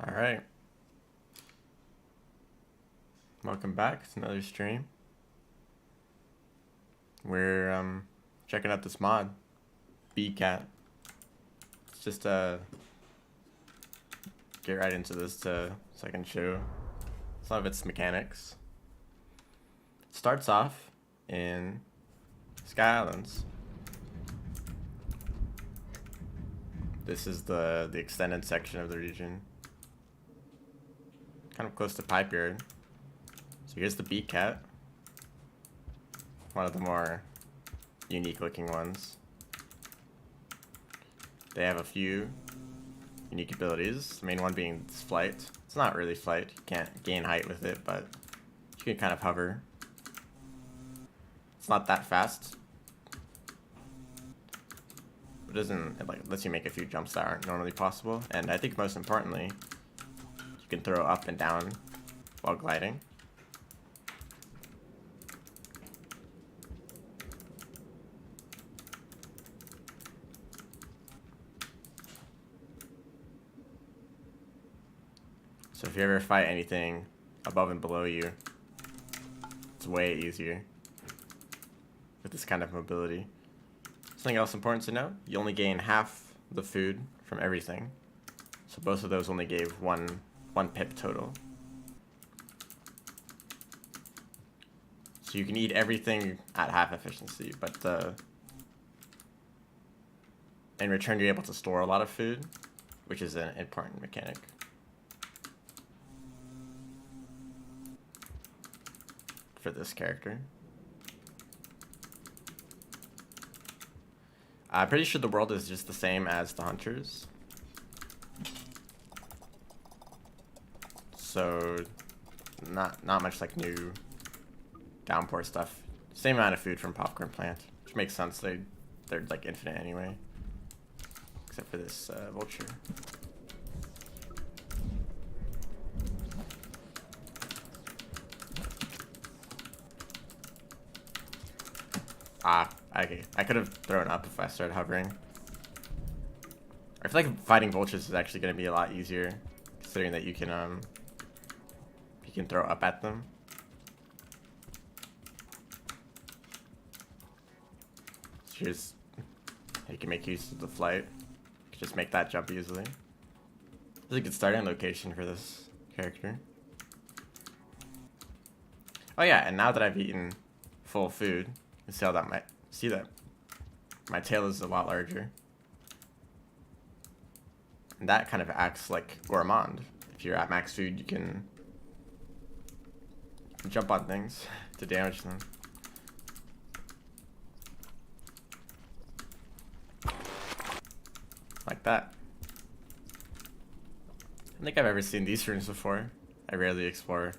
All right. Welcome back. It's another stream. We're checking out this mod, Beecat. Let's just get right into this so I can show some of its mechanics. It starts off in Sky Islands. This is the extended section of the region, kind of close to Pipe Yard. So here's the Beecat, one of the more unique looking ones. They have a few unique abilities, the main one being flight. It's not really flight, you can't gain height with it, but you can kind of hover. It's not that fast. It lets you make a few jumps that aren't normally possible. And I think most importantly, you can throw up and down while gliding. So if you ever fight anything above and below you, it's way easier with this kind of mobility. Something else important to know, you only gain half the food from everything. So both of those only gave one pip total. So you can eat everything at half efficiency, but in return you're able to store a lot of food, which is an important mechanic. For this character. I'm pretty sure the world is just the same as the hunters. So not much like new downpour stuff. Same amount of food from Popcorn Plant, which makes sense. They're like infinite anyway. Except for this vulture. Okay. I could have thrown up if I started hovering. I feel like fighting vultures is actually going to be a lot easier, considering that you can throw up at them. So here's how you can make use of the flight. You can just make that jump easily. This is a good starting location for this character. Oh yeah, and now that I've eaten full food, you see that my tail is a lot larger. And that kind of acts like Gourmand. If you're at max food, you can jump on things to damage them. Like that. I don't think I've ever seen these rooms before. I rarely explore.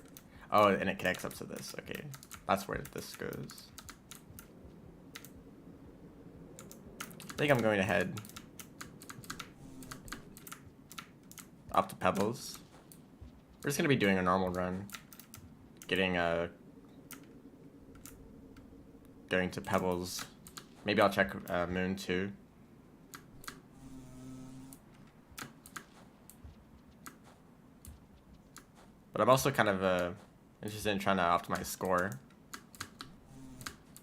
Oh, and it connects up to this. Okay, that's where this goes. I think I'm going to head up to Pebbles. We're just going to be doing a normal run. Going to Pebbles. Maybe I'll check Moon too. But I'm also kind of interested in trying to optimize score.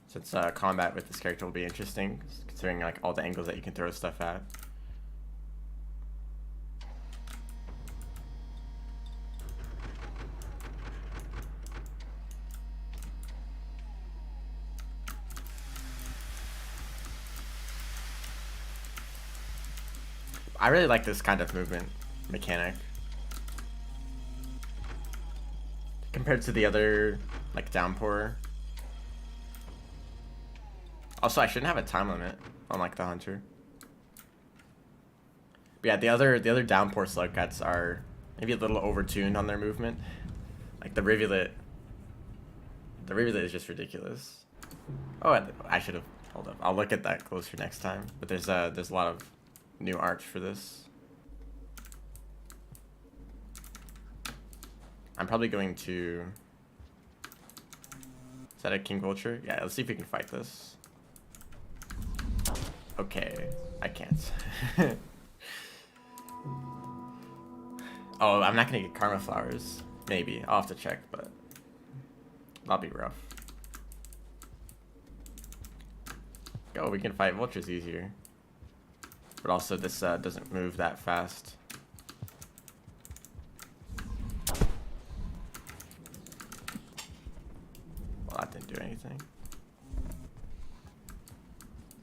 Since combat with this character will be interesting, considering like all the angles that you can throw stuff at. I really like this kind of movement mechanic compared to the other like downpour. Also, I shouldn't have a time limit, unlike the hunter. But yeah, the other downpour slug guts are maybe a little overtuned on their movement. Like the rivulet is just ridiculous. Oh, I should have hold up. I'll look at that closer next time. But there's a lot of new art for this. I'm probably going to. Is that a king vulture? Yeah, let's see if we can fight this. Okay, I can't. Oh, I'm not gonna get karma flowers. Maybe. I'll have to check, but that'll be rough. Oh, we can fight vultures easier. But also this doesn't move that fast. Well, that didn't do anything.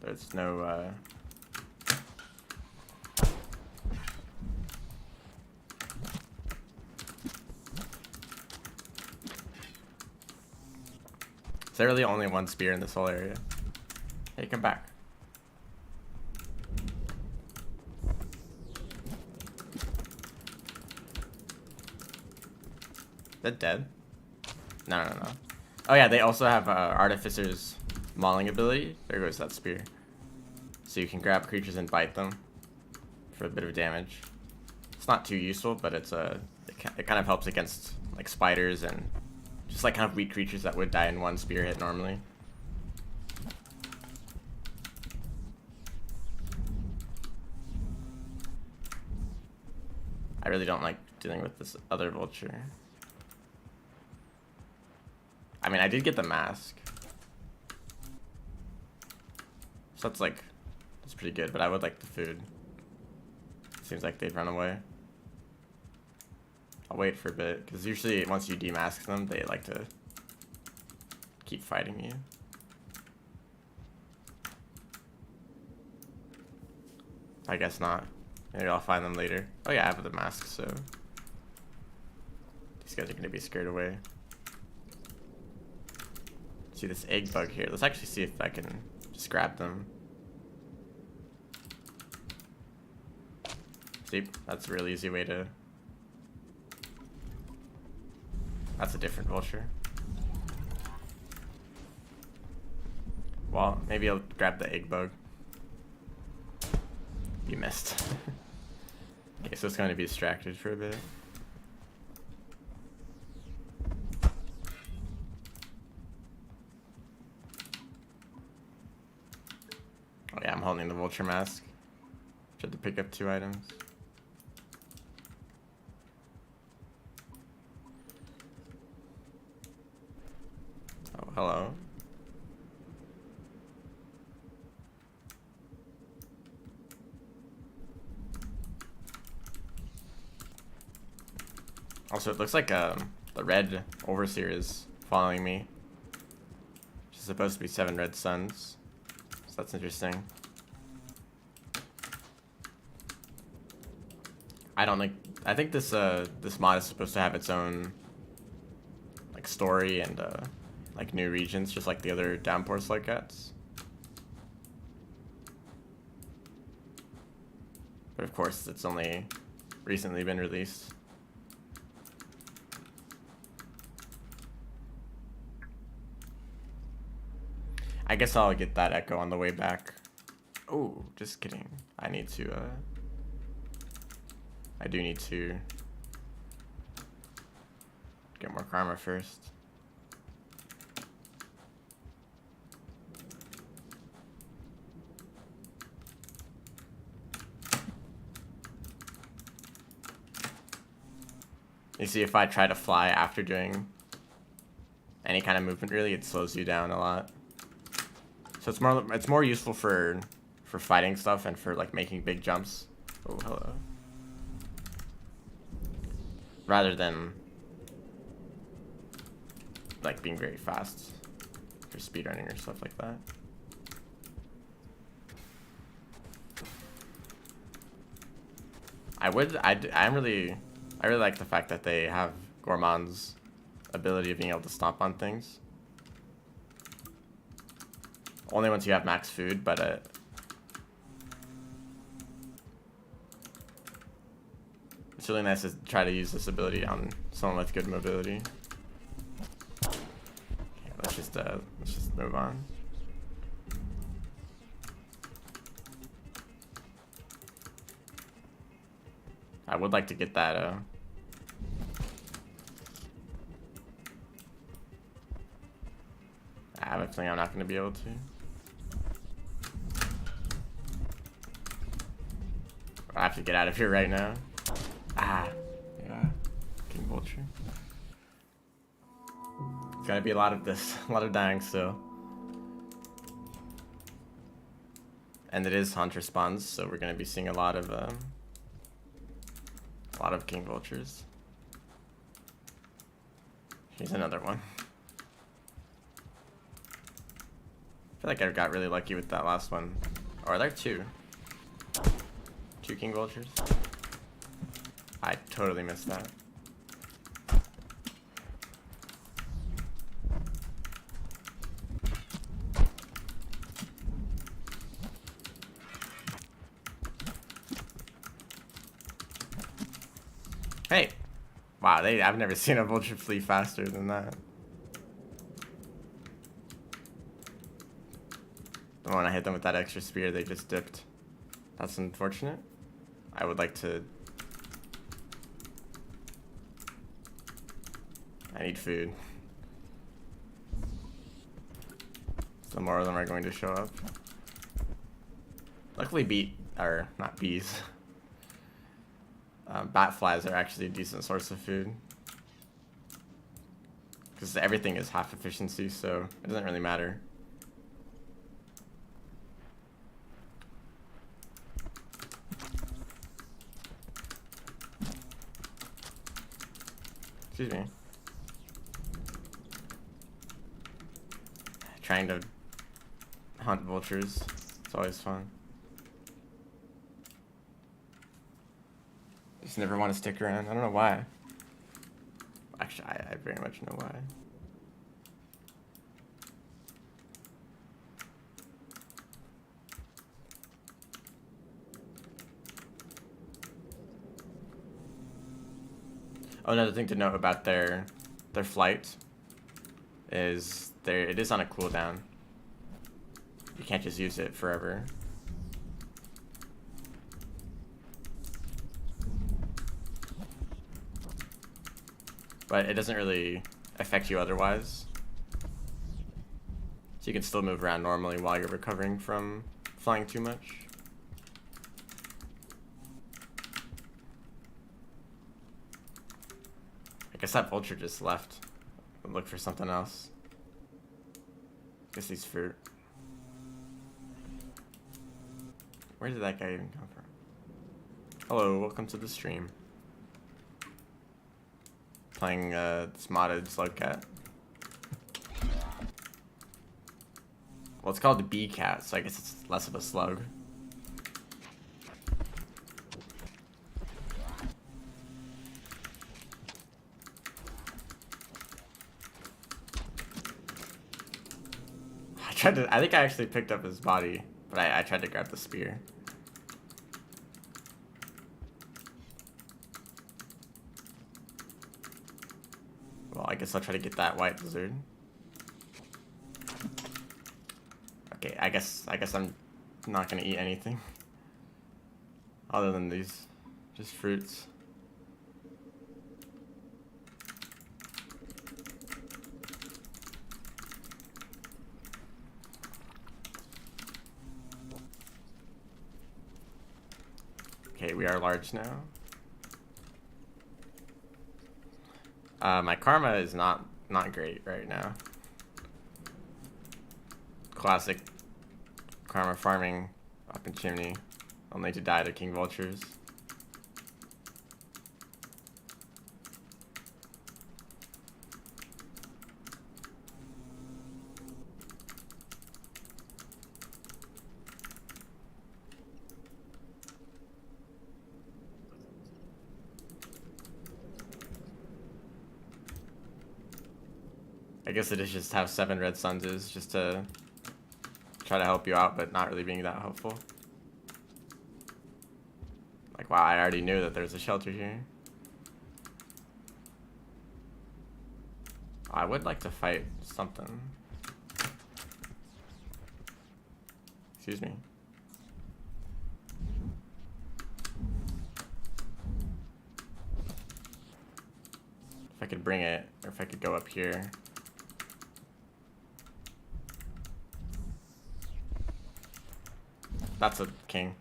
There's no Is there really only one spear in this whole area? Hey, come back. Is that dead? No. Oh yeah, they also have Artificer's mauling ability. There goes that spear. So you can grab creatures and bite them for a bit of damage. It's not too useful, but it's it kind of helps against like spiders and just like kind of weak creatures that would die in one spear hit normally. I really don't like dealing with this other vulture. I mean, I did get the mask. So that's pretty good, but I would like the food. Seems like they'd run away. I'll wait for a bit, because usually once you demask them, they like to keep fighting you. I guess not. Maybe I'll find them later. Oh yeah, I have the mask, so these guys are going to be scared away. See this egg bug here. Let's actually see if I can just grab them. See, that's a really easy way to... That's a different vulture. Well, maybe I'll grab the egg bug. You missed. Okay, so it's going to be distracted for a bit. Oh yeah, I'm holding the vulture mask. Tried to pick up 2 items. Oh, hello. Also, it looks like the red overseer is following me. Which is supposed to be 7 red suns. So that's interesting. I think this this mod is supposed to have its own like story and like new regions, just like the other downpour slugcats. But of course, it's only recently been released. I guess I'll get that echo on the way back. Oh, just kidding. I do need to get more karma first. You see, if I try to fly after doing any kind of movement, really, it slows you down a lot. So it's more useful for fighting stuff and for like making big jumps. Oh, hello. Rather than like being very fast for speedrunning or stuff like that. I really like the fact that they have Gourmand's ability of being able to stomp on things. Only once you have max food, but it's really nice to try to use this ability on someone with good mobility. Okay, let's just move on. I would like to get that I have a feeling I'm not going to be able to. I have to get out of here right now. Ah, yeah. vulture. It's gotta be a lot of this, a lot of dying still. And it is hunter spawns, so we're gonna be seeing a lot of king vultures. Here's another one. I feel like I got really lucky with that last one. Or are there two? Two king vultures? I totally missed that. Hey! Wow, I've never seen a vulture flee faster than that. The moment I hit them with that extra spear, they just dipped. That's unfortunate. I would like to... I need food. So more of them are going to show up. Luckily not bees. Bat flies are actually a decent source of food. Because everything is half efficiency, so it doesn't really matter. Excuse me. Trying to hunt vultures. It's always fun. Just never want to stick around. I don't know why. Actually, I very much know why. Oh, another thing to note about their flight is it is on a cooldown. You can't just use it forever. But it doesn't really affect you otherwise. So you can still move around normally while you're recovering from flying too much. I guess that vulture just left. Look for something else. Guess these fruit. Where did that guy even come from? Hello, welcome to the stream. Playing this modded slug cat. Well, it's called the Beecat, so I guess it's less of a slug. I think I actually picked up his body, but I tried to grab the spear. Well, I guess I'll try to get that white lizard. Okay, I guess I'm not gonna eat anything other than these, just fruits. Okay, we are large now. My karma is not great right now. Classic karma farming up in chimney, only to die to king vultures. I guess it is just have 7 red suns is just to try to help you out, but not really being that helpful. Like, wow, I already knew that there's a shelter here. I would like to fight something. Excuse me. If I could bring it, or if I could go up here. That's a king.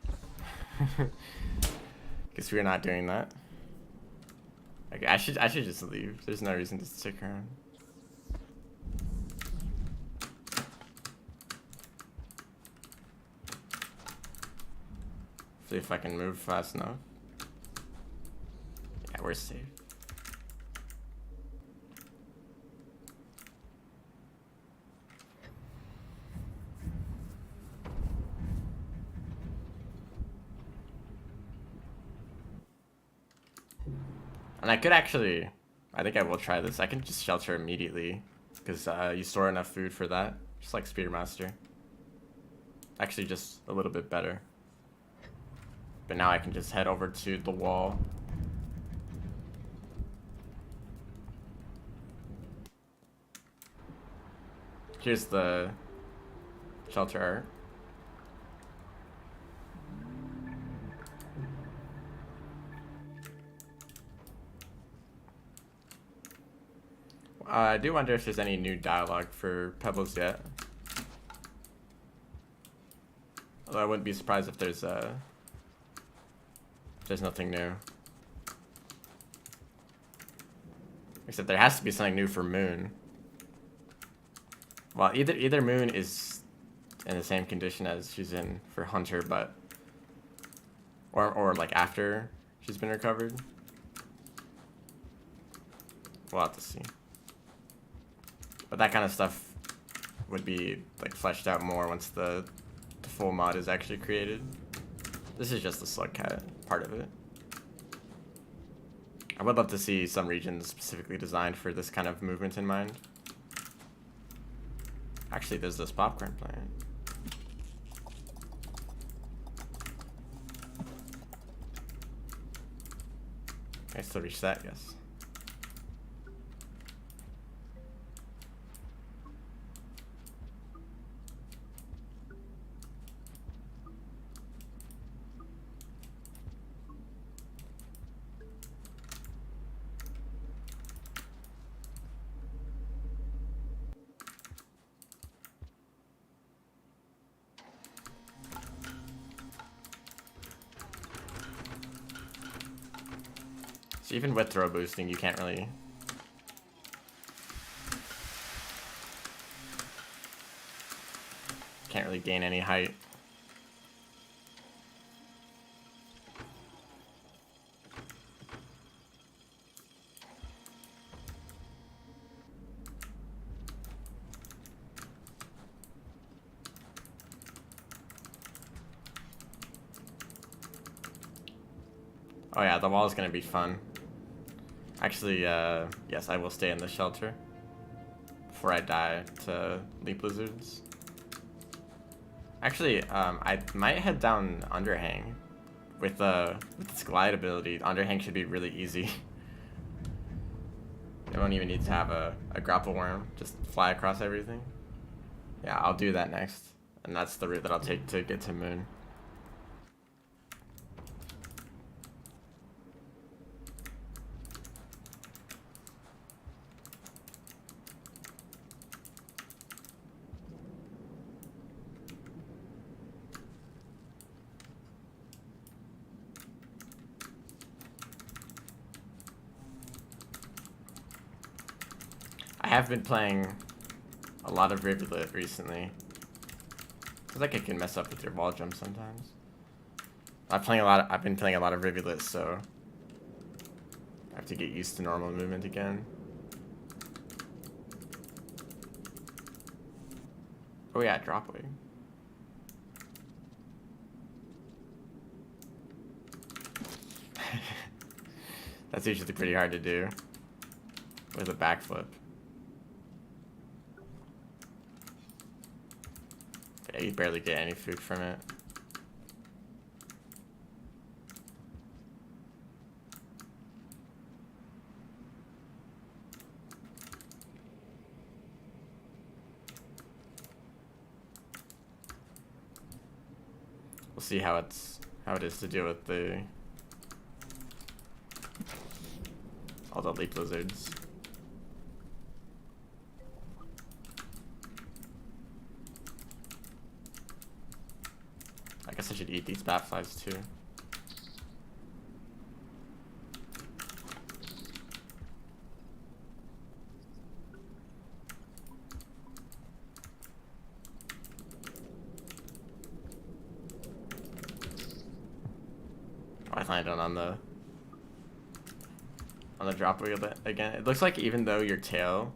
Guess we're not doing that. Okay, I should just leave. There's no reason to stick around. See if I can move fast enough. Yeah, we're safe. And I could actually, I think I will try this. I can just shelter immediately because you store enough food for that. Just like Spearmaster. Actually, just a little bit better. But now I can just head over to the wall. Here's the shelter art. I do wonder if there's any new dialogue for Pebbles yet. Although I wouldn't be surprised if there's nothing new. Except there has to be something new for Moon. Well, either Moon is in the same condition as she's in for Hunter, but or like after she's been recovered. We'll have to see. But that kind of stuff would be like fleshed out more once the full mod is actually created. This is just the slug cat part of it. I would love to see some regions specifically designed for this kind of movement in mind. Actually, there's this popcorn plant. I still reach that, yes. So even with throw boosting, you can't really gain any height. Oh yeah, the wall is gonna be fun. Actually, yes, I will stay in the shelter before I die to leap lizards. Actually, I might head down Underhang. With its glide ability, Underhang should be really easy. You don't even need to have a grapple worm. Just fly across everything. Yeah, I'll do that next. And that's the route that I'll take to get to Moon. I have been playing a lot of Rivulet recently. Feels like it can mess up with your wall jump sometimes. I've been playing a lot of Rivulet, so I have to get used to normal movement again. Oh yeah, drop wing. That's usually pretty hard to do with a backflip. Yeah, you barely get any food from it. We'll see how it is to deal with all the leap lizards. I guess I should eat these bat flies too. I landed on the drop wheel again. It looks like even though your tail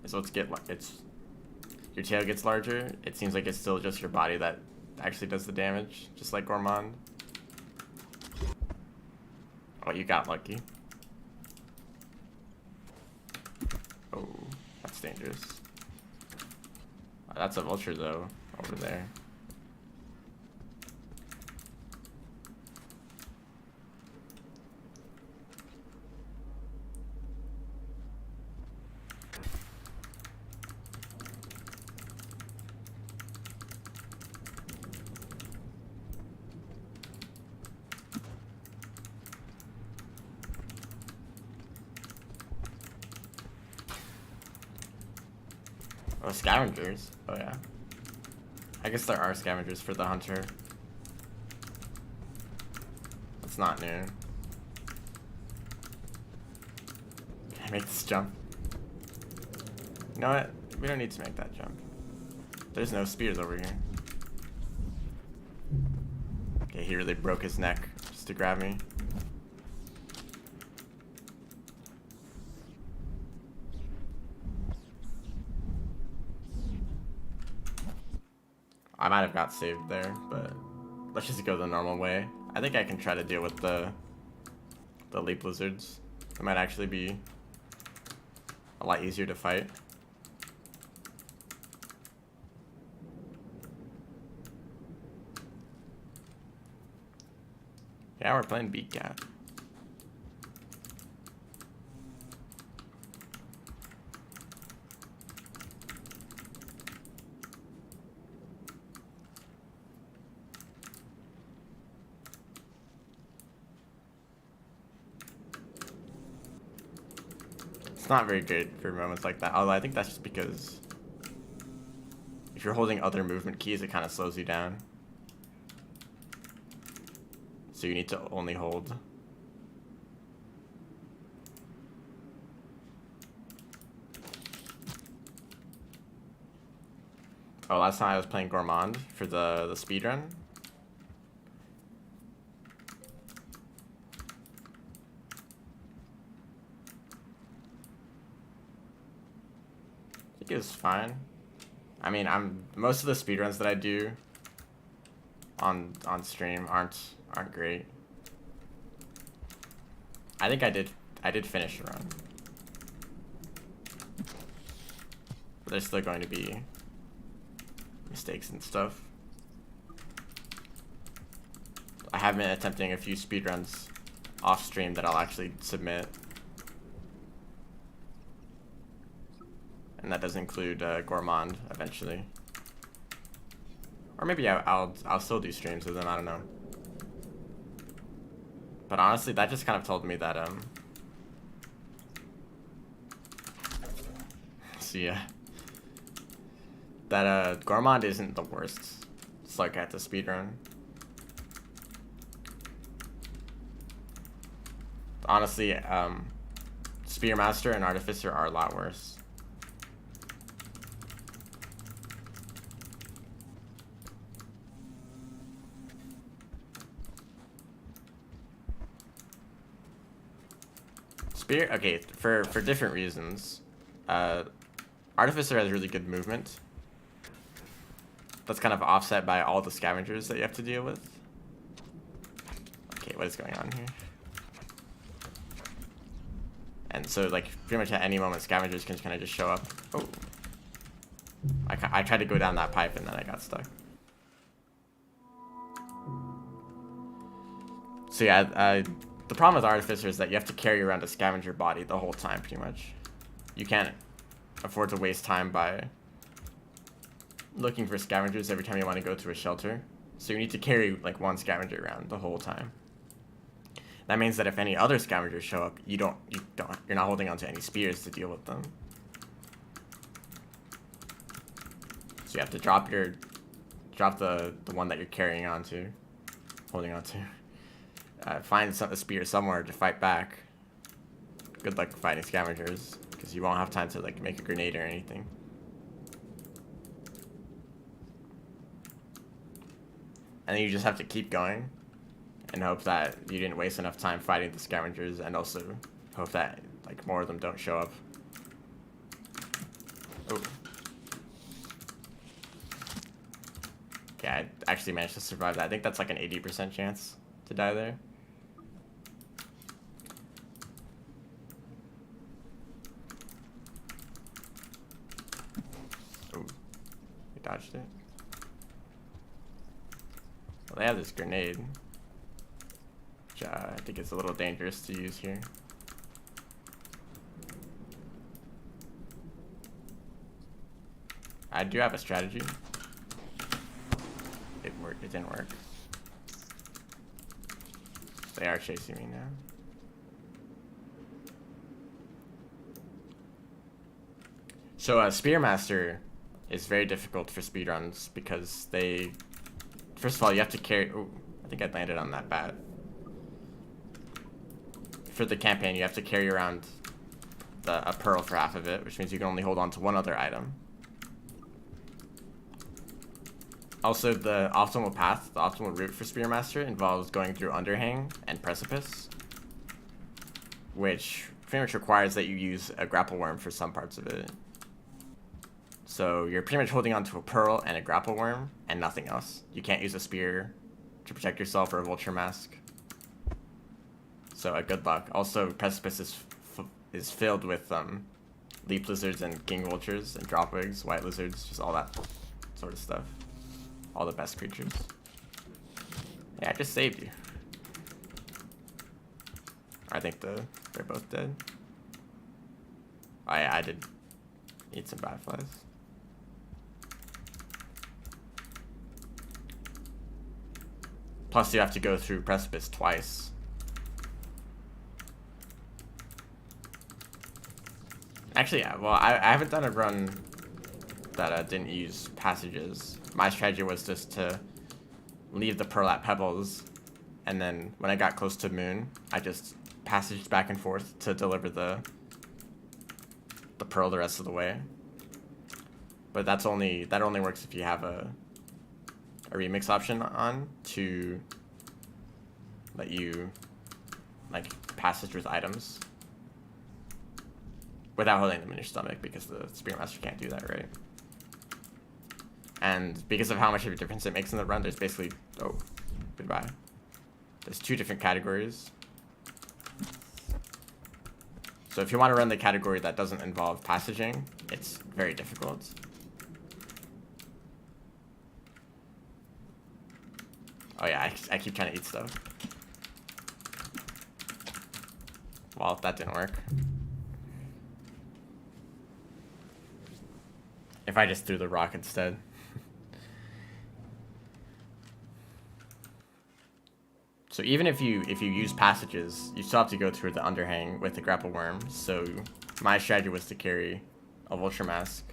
is your tail gets larger, it seems like it's still just your body that actually does the damage, just like Gourmand. Oh, you got lucky. Oh, that's dangerous. That's a vulture though, over there. Oh, scavengers. Oh, yeah. I guess there are scavengers for the hunter. That's not new. Can I make this jump? You know what? We don't need to make that jump. There's no spears over here. Okay, he really broke his neck just to grab me. I might have got saved there, but let's just go the normal way. I think I can try to deal with the leap lizards. It might actually be a lot easier to fight. Yeah, we're playing Beecat. It's not very good for moments like that, although I think that's just because if you're holding other movement keys, it kind of slows you down. So you need to only hold. Oh, last time I was playing Gourmand for the speedrun. I think it was fine. I mean, most of the speedruns that I do on stream aren't great. I think I did finish a run. But there's still going to be mistakes and stuff. I have been attempting a few speedruns off stream that I'll actually submit. And that does include Gourmand eventually. Or maybe I'll still do streams with them, I don't know. But honestly, that just kind of told me that that Gourmand isn't the worst slug at the speedrun. Honestly, Spearmaster and Artificer are a lot worse. Okay, for different reasons. Artificer has really good movement. That's kind of offset by all the scavengers that you have to deal with. Okay, what is going on here? And so, like, pretty much at any moment, scavengers can kind of just show up. Oh. I tried to go down that pipe and then I got stuck. So yeah, the problem with Artificer is that you have to carry around a scavenger body the whole time, pretty much. You can't afford to waste time by looking for scavengers every time you want to go to a shelter. So you need to carry, like, one scavenger around the whole time. That means that if any other scavengers show up, you're not holding onto any spears to deal with them. So you have to drop the one that you're carrying holding onto. Find a spear somewhere to fight back. Good luck fighting scavengers, because you won't have time to, like, make a grenade or anything. And then you just have to keep going and hope that you didn't waste enough time fighting the scavengers, and also hope that like more of them don't show up. Oh. Okay, I actually managed to survive that. I think that's like an 80% chance to die there. Oh, we dodged it. Well, they have this grenade, which I think is a little dangerous to use here. I do have a strategy. It didn't work. They are chasing me now. So Spearmaster is very difficult for speedruns because they, first of all, you have to carry, oh, I think I landed on that bat. For the campaign, you have to carry around a pearl for half of it, which means you can only hold on to one other item. Also, the optimal path, the optimal route for Spearmaster involves going through Underhang and Precipice, which pretty much requires that you use a grapple worm for some parts of it. So you're pretty much holding onto a pearl and a grapple worm and nothing else. You can't use a spear to protect yourself or a vulture mask. So good luck. Also, Precipice is filled with leap lizards and king vultures and dropwigs, white lizards, just all that sort of stuff. All the best creatures. Yeah, I just saved you. I think they're both dead. Oh yeah, I did eat some badflies. Plus you have to go through Precipice twice. Actually, yeah, well, I haven't done a run that didn't use passages. My strategy was just to leave the pearl at Pebbles, and then when I got close to Moon, I just passaged back and forth to deliver the pearl the rest of the way. But that only works if you have a remix option on to let you like passage with items without holding them in your stomach, because the Spearmaster can't do that, right? And because of how much of a difference it makes in the run, there's basically, oh, goodbye. There's two different categories. So if you want to run the category that doesn't involve passaging, it's very difficult. Oh yeah, I keep trying to eat stuff. Well, that didn't work. If I just threw the rock instead. So even if you use passages, you still have to go through the Underhang with the grapple worm. So my strategy was to carry a vulture mask.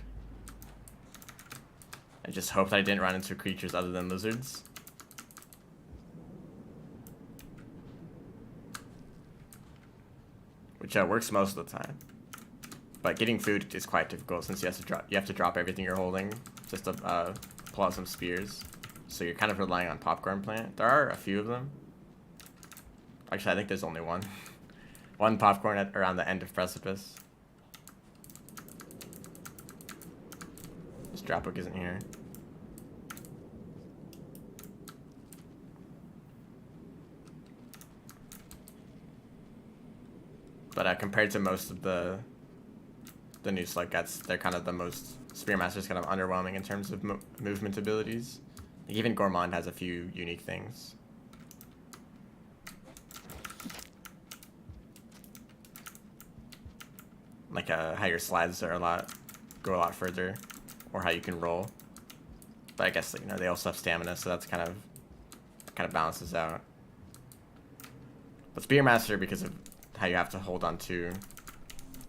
I just hoped I didn't run into creatures other than lizards. Which works most of the time. But getting food is quite difficult since you have to drop everything you're holding just to pull out some spears. So you're kind of relying on popcorn plant. There are a few of them. Actually, I think there's only one. One popcorn around the end of Precipice. This dropwick isn't here. But compared to most of the new slug guts, they're kind of the most, Spearmaster's kind of underwhelming in terms of movement abilities. Like even Gourmand has a few unique things. Like how your slides are go a lot further, or how you can roll. But I guess, you know, they also have stamina, so that's kind of balances out. But Spearmaster, because of how you have to hold on to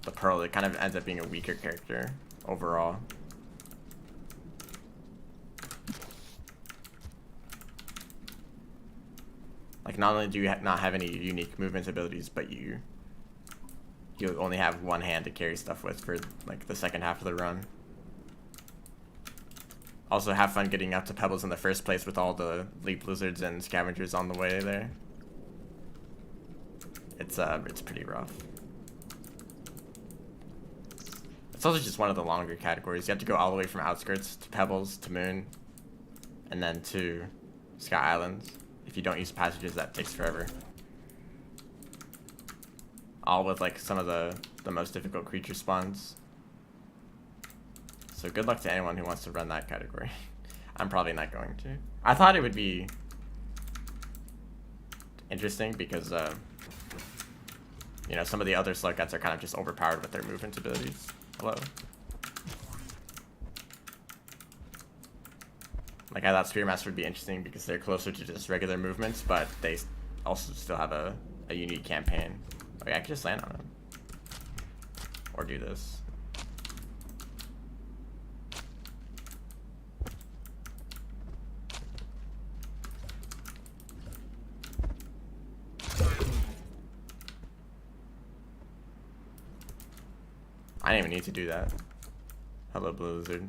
the pearl, it kind of ends up being a weaker character overall. Like, not only do you not have any unique movement abilities, but you only have one hand to carry stuff with for like the second half of the run. Also, have fun getting up to Pebbles in the first place with all the leap lizards and scavengers on the way there. It's pretty rough. It's also just one of the longer categories. You have to go all the way from outskirts to Pebbles to Moon, and then to Sky Islands. If you don't use passages, that takes forever. All with like some of the most difficult creature spawns. So good luck to anyone who wants to run that category. I'm probably not going to. I thought it would be interesting because, you know, some of the other slugcats are kind of just overpowered with their movement abilities. Hello. Like, I thought Spearmaster would be interesting because they're closer to just regular movements, but they also still have a unique campaign. Okay, I could just land on them. Or do this. I didn't even need to do that. Hello, Blue Lizard.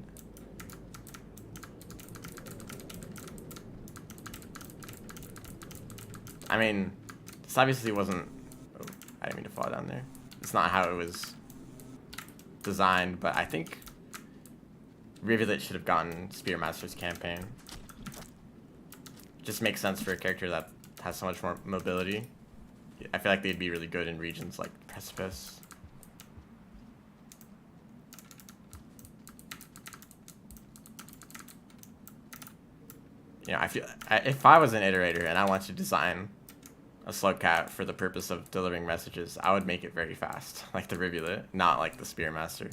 I mean, this obviously wasn't... Oh, I didn't mean to fall down there. It's not how it was designed, but I think Rivulet should have gotten Spearmaster's campaign. Just makes sense for a character that has so much more mobility. I feel like they'd be really good in regions like Precipice. You know, if I was an iterator and I wanted to design a slugcat for the purpose of delivering messages, I would make it very fast, like the Rivulet, not like the Spearmaster.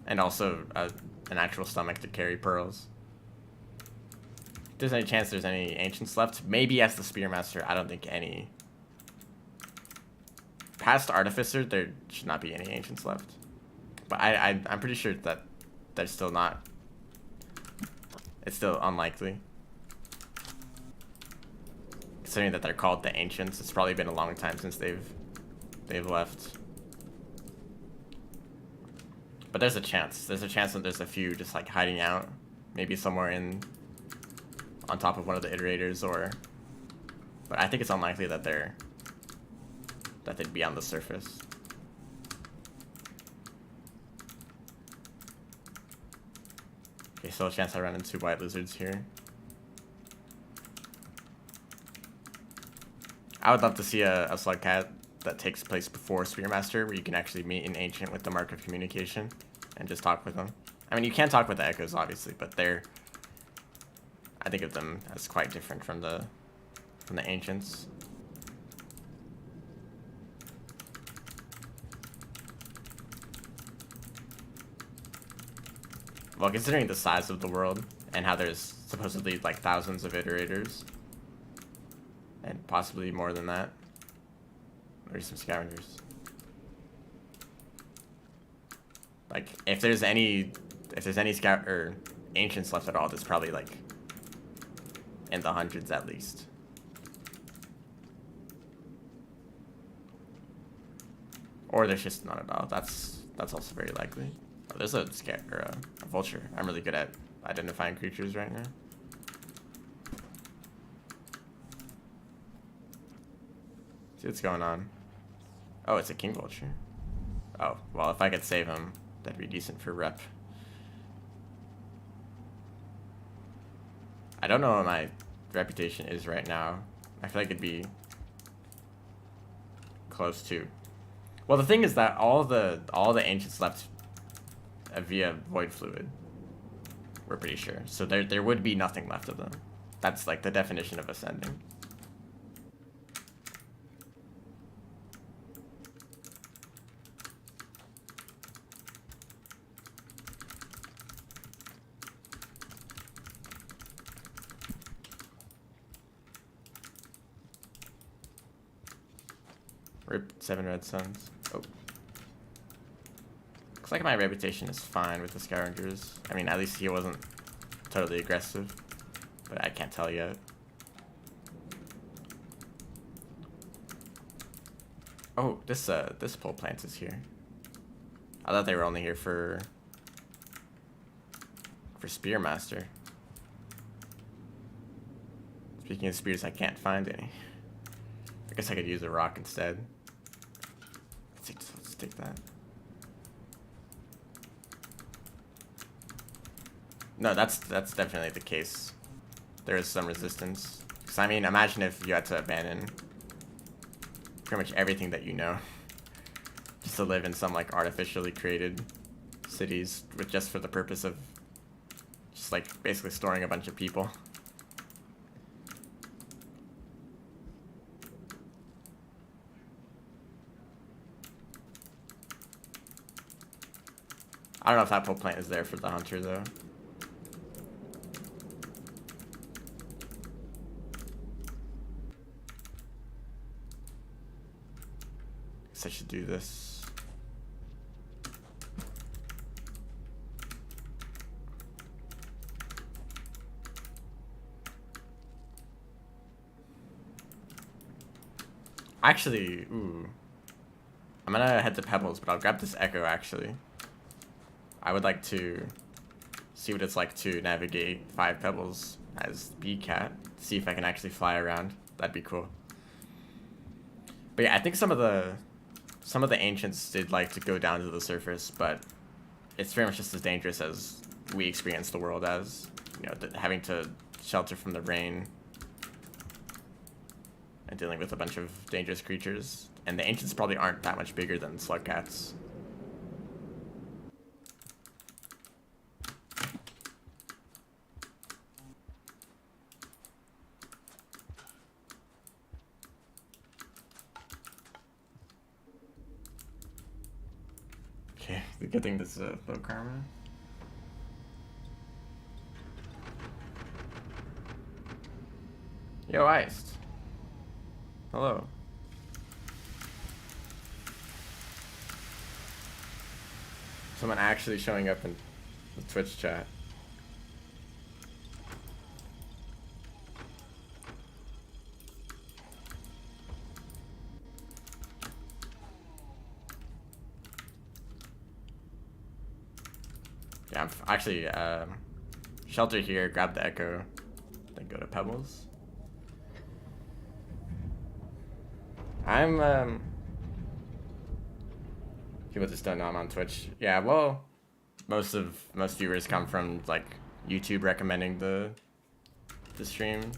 And also an actual stomach to carry pearls. If there's any chance there's any ancients left, maybe as the Spearmaster. I don't think any. Past Artificer, there should not be any ancients left. But I'm pretty sure that they're still not. It's still unlikely. Considering that they're called the Ancients, it's probably been a long time since they've left. But there's a chance. There's a chance that there's a few just like hiding out, maybe somewhere on top of one of the Iterators, or. But I think it's unlikely that they'd be on the surface. Okay, still a chance I run into white lizards here. I would love to see a slugcat that takes place before Spearmaster, where you can actually meet an ancient with the Mark of Communication and just talk with them. I mean, you can talk with the Echoes, obviously, but I think of them as quite different from the ancients. Well, considering the size of the world and how there's supposedly like thousands of iterators, and possibly more than that, or some scavengers. Like, if there's any scout or ancients left at all, there's probably like in the hundreds at least. Or there's just none at all. That's also very likely. Oh, there's a vulture. I'm really good at identifying creatures right now. See what's going on. Oh, it's a king vulture. Oh, well, if I could save him, that'd be decent for rep. I don't know what my reputation is right now. I feel like it'd be close to. Well, the thing is that all the ancients left via void fluid. We're pretty sure. So there would be nothing left of them. That's like the definition of ascending. Rip 7 red suns. Oh. Looks like my reputation is fine with the scavengers. I mean, at least he wasn't totally aggressive. But I can't tell yet. Oh, this pole plant is here. I thought they were only here for Spearmaster. Speaking of spears, I can't find any. I guess I could use a rock instead. Let's take that. No, that's definitely the case. There is some resistance. Because, I mean, imagine if you had to abandon pretty much everything that you know just to live in some, like, artificially created cities with just for the purpose of just, like, basically storing a bunch of people. I don't know if that pole plant is there for the hunter, though. Guess I should do this. Actually, ooh. I'm gonna head to Pebbles, but I'll grab this echo, actually. I would like to see what it's like to navigate 5 Pebbles as Beecat. See if I can actually fly around. That'd be cool. But yeah, I think some of the ancients did like to go down to the surface, but it's very much just as dangerous as we experience the world as. You know, having to shelter from the rain and dealing with a bunch of dangerous creatures. And the ancients probably aren't that much bigger than slug cats. Okay, the good thing this is low karma. Yo, Iced. Hello. Someone actually showing up in the Twitch chat. Yeah, I'm actually shelter here, grab the echo, then go to Pebbles. I'm people just don't know I'm on Twitch. Yeah, well, most viewers come from like YouTube recommending the stream.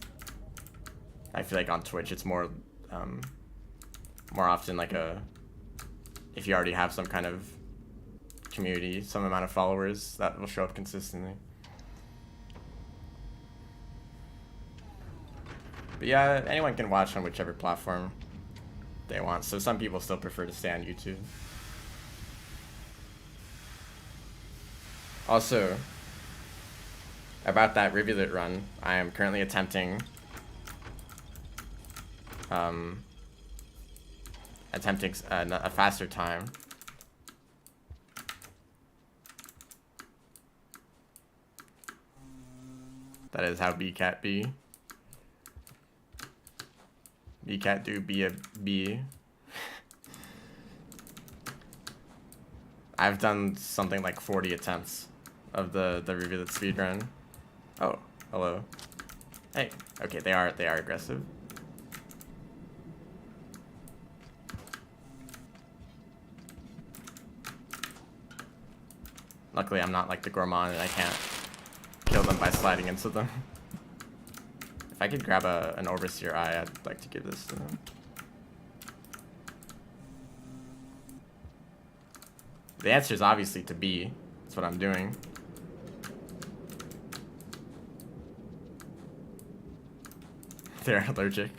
I feel like on Twitch it's more often like if you already have some kind of community, some amount of followers that will show up consistently. But yeah, anyone can watch on whichever platform they want. So some people still prefer to stay on YouTube. Also, about that rivulet run, I am currently attempting a faster time. That is how Beecat be. Beecat do be a bee. I've done something like 40 attempts of the rivulet speedrun. Oh, hello. Hey, okay, they are aggressive. Luckily, I'm not like the gourmand and I can't kill them by sliding into them. If I could grab an overseer eye, I'd like to give this to them. The answer is obviously to B. That's what I'm doing. They're allergic.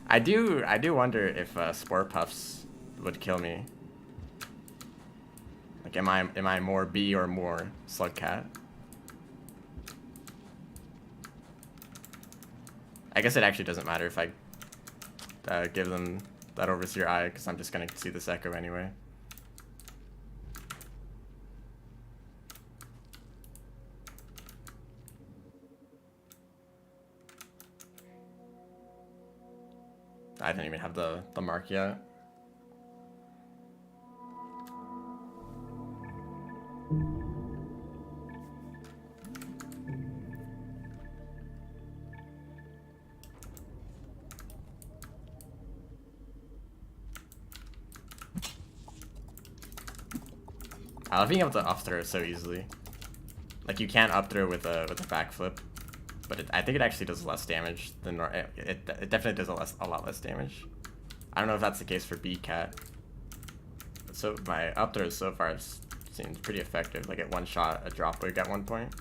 I do wonder if spore puffs would kill me. Like, am I more bee or more slug cat? I guess it actually doesn't matter if I give them that overseer eye, because I'm just gonna see this echo anyway. I didn't even have the mark yet. I love being able to up throw so easily. Like you can't up throw with a backflip, but I think it actually does less damage than it definitely does a lot less damage. I don't know if that's the case for Beecat. So my up throws so far seems pretty effective. Like at one shot, a drop wig at one point.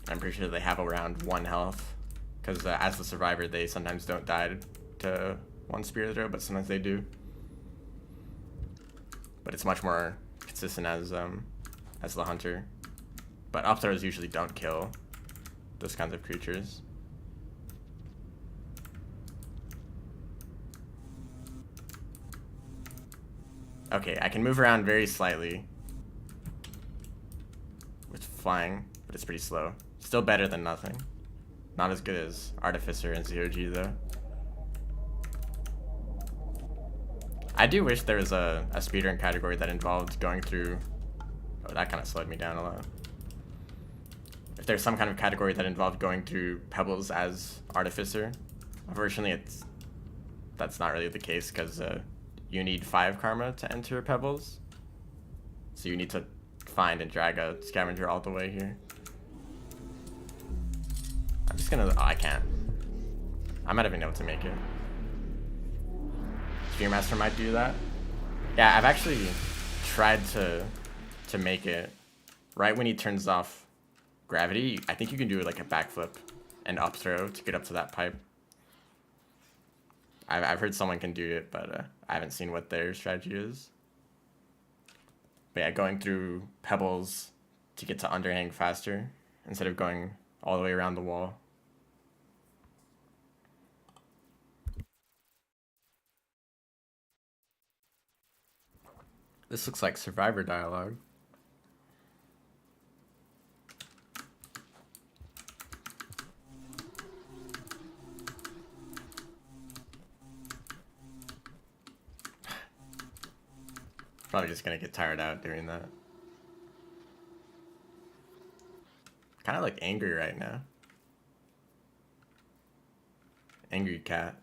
I'm pretty sure they have around 1 health, because as the survivor, they sometimes don't die to one spear throw, but sometimes they do. But it's much more consistent as the hunter. But up throws usually don't kill those kinds of creatures. Okay, I can move around very slightly with flying, but it's pretty slow. Still better than nothing. Not as good as Artificer and 0G though. I do wish there was a speedrun category that involved going through... Oh, that kind of slowed me down a lot. If there's some kind of category that involved going through Pebbles as Artificer. Unfortunately, that's not really the case, because you need 5 karma to enter Pebbles. So you need to find and drag a scavenger all the way here. I'm just gonna... Oh, I can't. I might have been able to make it. Spearmaster might do that. Yeah, I've actually tried to make it right when he turns off gravity. I think you can do like a backflip and up throw to get up to that pipe. I've heard someone can do it, but I haven't seen what their strategy is. But yeah, going through Pebbles to get to Underhang faster instead of going all the way around the wall. This looks like survivor dialogue. Probably just gonna get tired out doing that. Kind of like angry right now. Angry cat.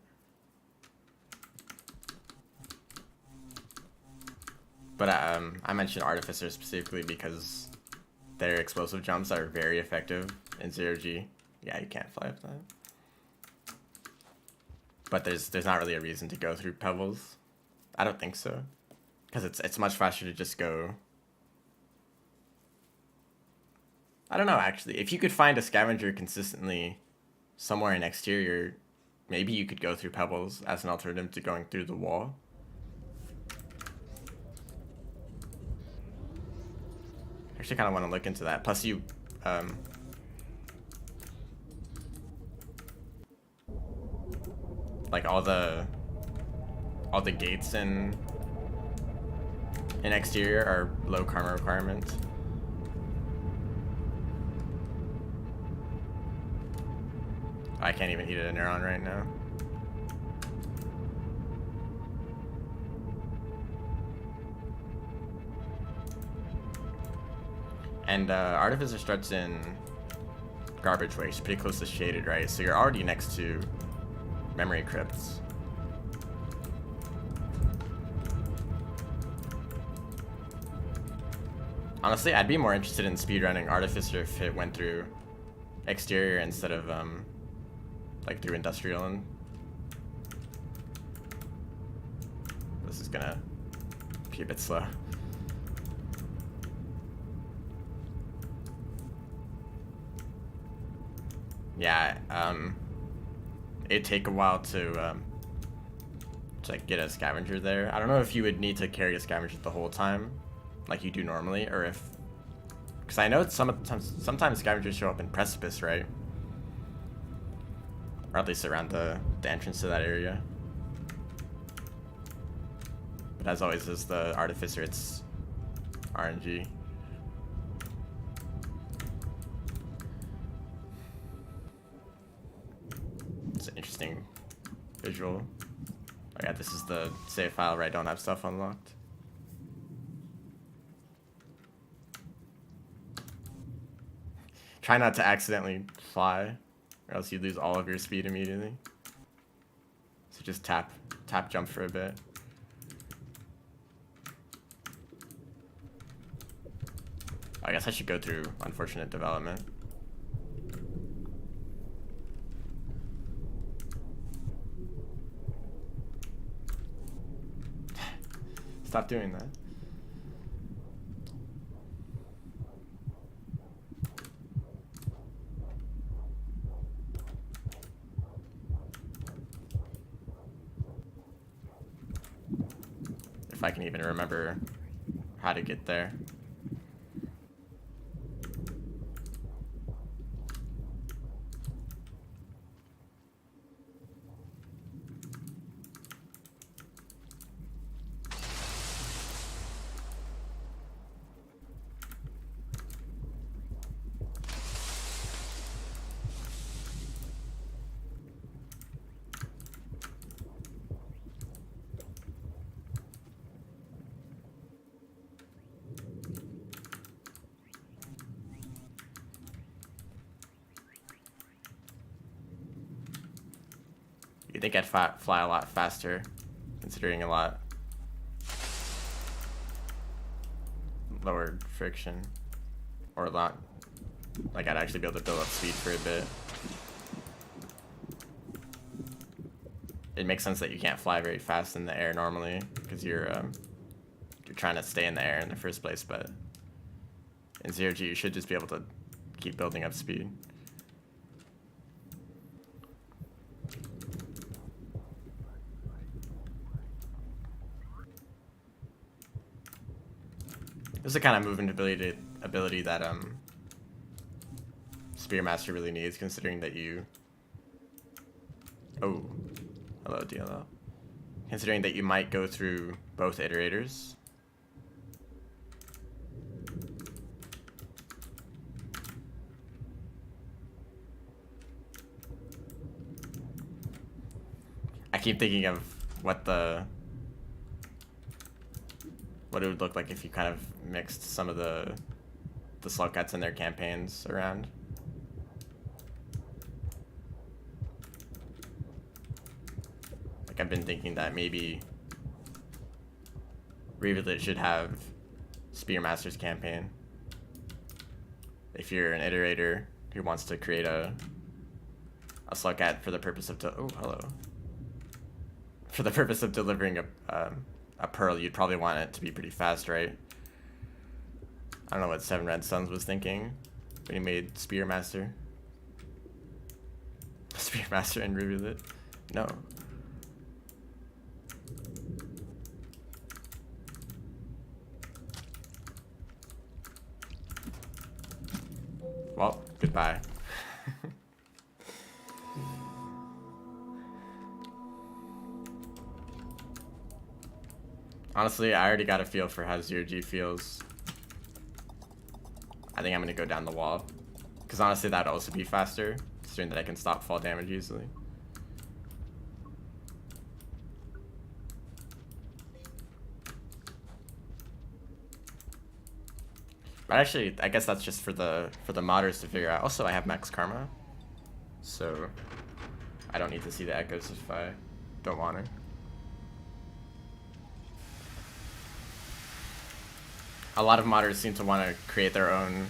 But I mentioned Artificer specifically because their explosive jumps are very effective in 0G. Yeah, you can't fly up that. But there's not really a reason to go through Pebbles. I don't think so. Because it's much faster to just go... I don't know, actually. If you could find a scavenger consistently somewhere in exterior, maybe you could go through Pebbles as an alternative to going through the wall. I actually kind of want to look into that. Plus you... like all the gates in exterior are low karma requirements. I can't even eat a neuron right now. And Artificer starts in garbage waste, pretty close to shaded, right? So you're already next to memory crypts. Honestly, I'd be more interested in speedrunning Artificer if it went through exterior instead of like through industrial. And this is gonna be a bit slow. Yeah, it'd take a while to like get a scavenger there. I don't know if you would need to carry a scavenger the whole time, like you do normally, or if, because I know sometimes scavengers show up in precipice, right? Or at least around the entrance to that area. But as always, as the Artificer, it's RNG. It's an interesting visual. Oh yeah, this is the save file where I don't have stuff unlocked. Try not to accidentally fly, or else you lose all of your speed immediately. So just tap jump for a bit. I guess I should go through unfortunate development. Stop doing that. If I can even remember how to get there. You think I'd fly a lot faster, considering a lot lower friction, or a lot, like I'd actually be able to build up speed for a bit. It makes sense that you can't fly very fast in the air normally, because you're trying to stay in the air in the first place, but in 0G you should just be able to keep building up speed. This is the kind of movement ability that Spearmaster really needs, considering that you... Oh, hello DLL. Considering that you might go through both iterators. I keep thinking of what it would look like if you kind of mixed some of the Slugcats and their campaigns around. Like, I've been thinking that maybe Revisit should have Spearmaster's campaign. If you're an iterator who wants to create a Slugcat for the purpose of for the purpose of delivering a pearl, you'd probably want it to be pretty fast, right? I don't know what Seven Red Suns was thinking when he made Spearmaster. Spearmaster and Revisit? No. Well, goodbye. Honestly, I already got a feel for how 0G feels. I think I'm gonna go down the wall. Because honestly, that'd also be faster, considering that I can stop fall damage easily. But actually, I guess that's just for the modders to figure out. Also, I have max karma, so I don't need to see the echoes if I don't want to. A lot of modders seem to want to create their own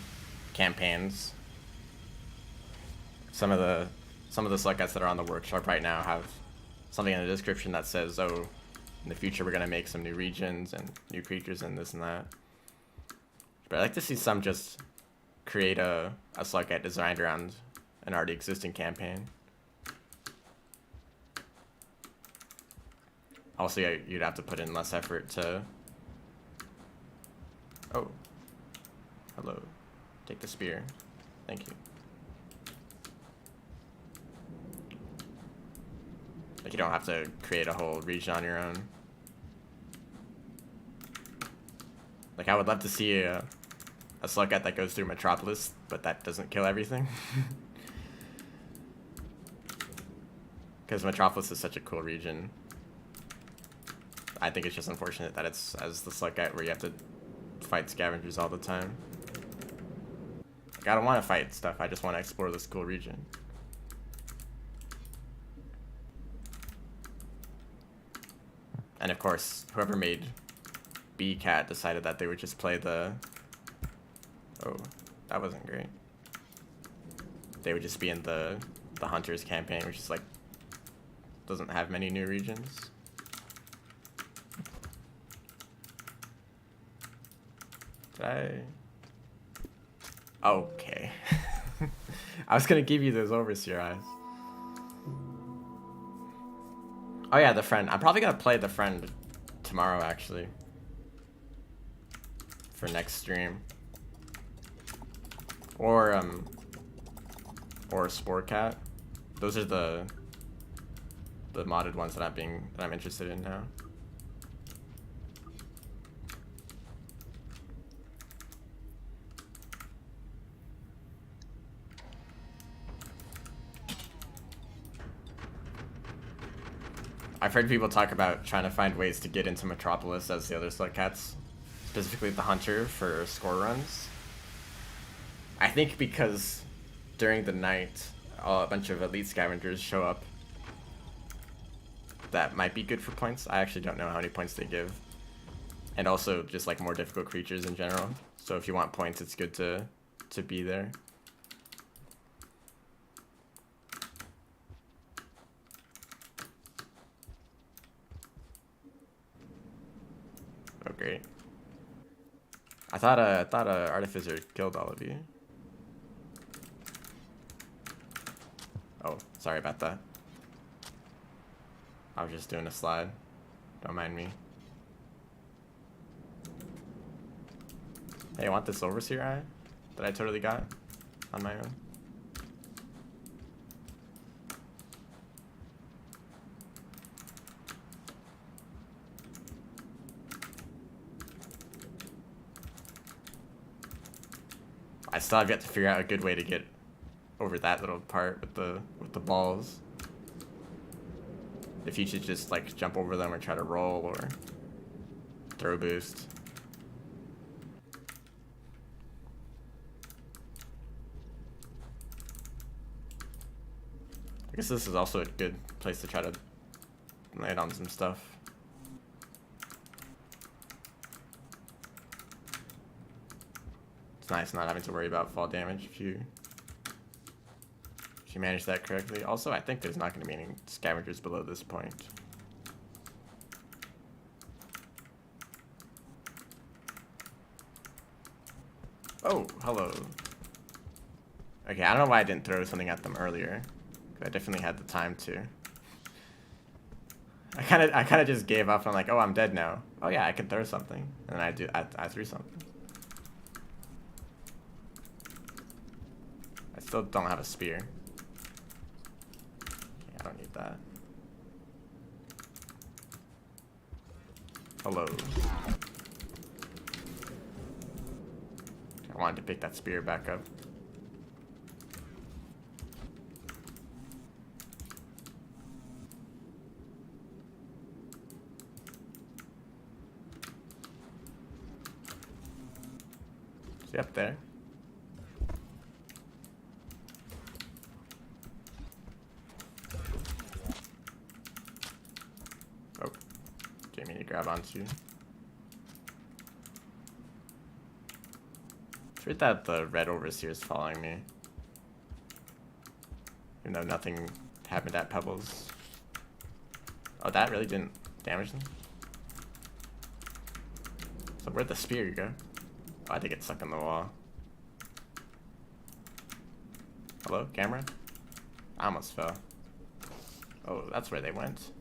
campaigns. Some of the Slugcats that are on the workshop right now have something in the description that says, oh, in the future we're gonna make some new regions and new creatures and this and that. But I'd like to see some just create a Slugcat designed around an already existing campaign. Also, you'd have to put in less effort to... Oh. Hello. Take the spear. Thank you. Like, you don't have to create a whole region on your own. Like, I would love to see a Slugcat that goes through Metropolis, but that doesn't kill everything. Because Metropolis is such a cool region. I think it's just unfortunate that it's as the Slugcat where you have to fight scavengers all the time. Like, I don't want to fight stuff, I just want to explore this cool region. And of course, whoever made Beecat decided that they would just play the Oh, that wasn't great. They would just be in the Hunters campaign, which is like, doesn't have many new regions. Did I? Okay. I was gonna give you those overseer eyes. Oh yeah, the friend. I'm probably gonna play the friend tomorrow actually. For next stream. Or Spore Cat. Those are the modded ones that I'm interested in now. I've heard people talk about trying to find ways to get into Metropolis as the other slug cats, specifically the Hunter for score runs. I think because during the night, a bunch of elite scavengers show up. That might be good for points. I actually don't know how many points they give. And also just like more difficult creatures in general. So if you want points, it's good to be there. Oh great. I thought Artificer killed all of you. Oh, sorry about that. I was just doing a slide. Don't mind me. Hey, I want this overseer eye that I totally got on my own. I still have yet to figure out a good way to get over that little part with the balls. If you should just like jump over them or try to roll or throw boost. I guess this is also a good place to try to land on some stuff. It's nice not having to worry about fall damage if you manage that correctly. Also, I think there's not going to be any scavengers below this point. Oh, hello. Okay, I don't know why I didn't throw something at them earlier. I definitely had the time to. I kind of just gave up. I'm like, oh, I'm dead now. Oh yeah, I can throw something, and I threw something. I still don't have a spear. I don't need that. Hello. I wanted to pick that spear back up. See up there? Oh, didn't mean to grab onto you. It's weird that the red overseer is following me. Even though nothing happened at Pebbles. Oh, that really didn't damage them? So where'd the spear go? Oh, I did get stuck in the wall. Hello, camera? I almost fell. Oh, that's where they went.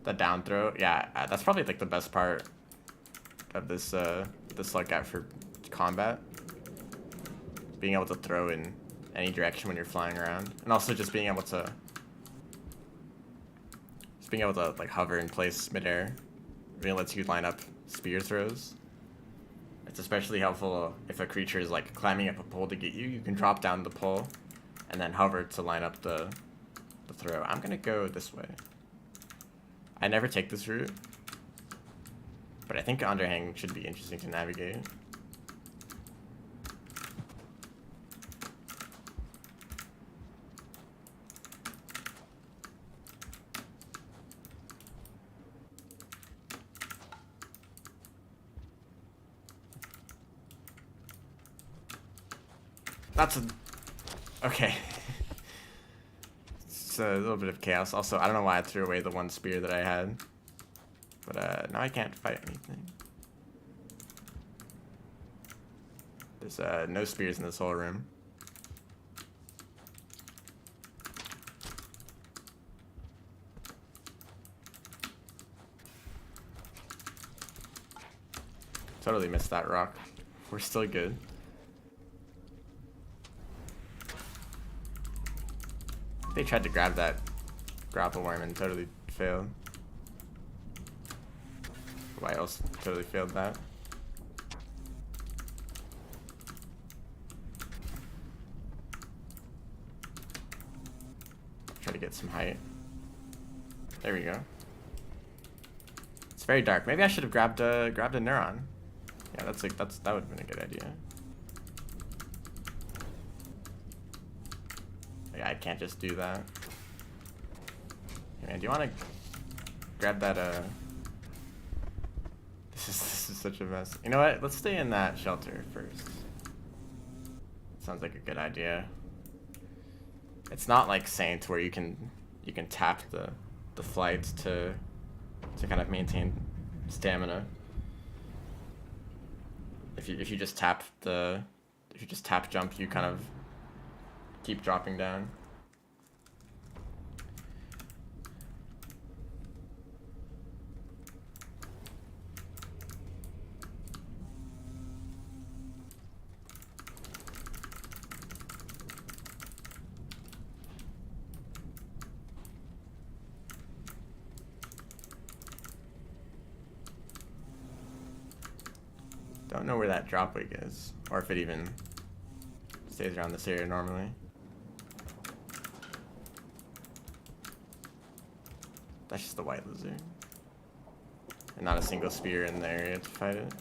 The down throw, yeah, that's probably like the best part of this slug cat for combat. Being able to throw in any direction when you're flying around, and also just being able to like hover in place midair. Really lets you line up spear throws. It's especially helpful if a creature is like climbing up a pole to get you. You can drop down the pole and then hover to line up the throw. I'm gonna go this way. I never take this route, but I think Underhang should be interesting to navigate. That's a... Okay. It's a little bit of chaos. Also, I don't know why I threw away the one spear that I had. But now I can't fight anything. There's no spears in this whole room. Totally missed that rock. We're still good. They tried to grab that grapple worm and totally failed. Why else totally failed that? Try to get some height. There we go. It's very dark. Maybe I should have grabbed a neuron. Yeah, that would have been a good idea. Yeah, I can't just do that. Hey man, do you want to grab that? This is such a mess. You know what? Let's stay in that shelter first. Sounds like a good idea. It's not like Saint where you can tap the flights to kind of maintain stamina. If you just tap jump, you kind of keep dropping down. Don't know where that drop wig is, or if it even stays around this area normally. That's just the white lizard. And not a single spear in the area to fight it.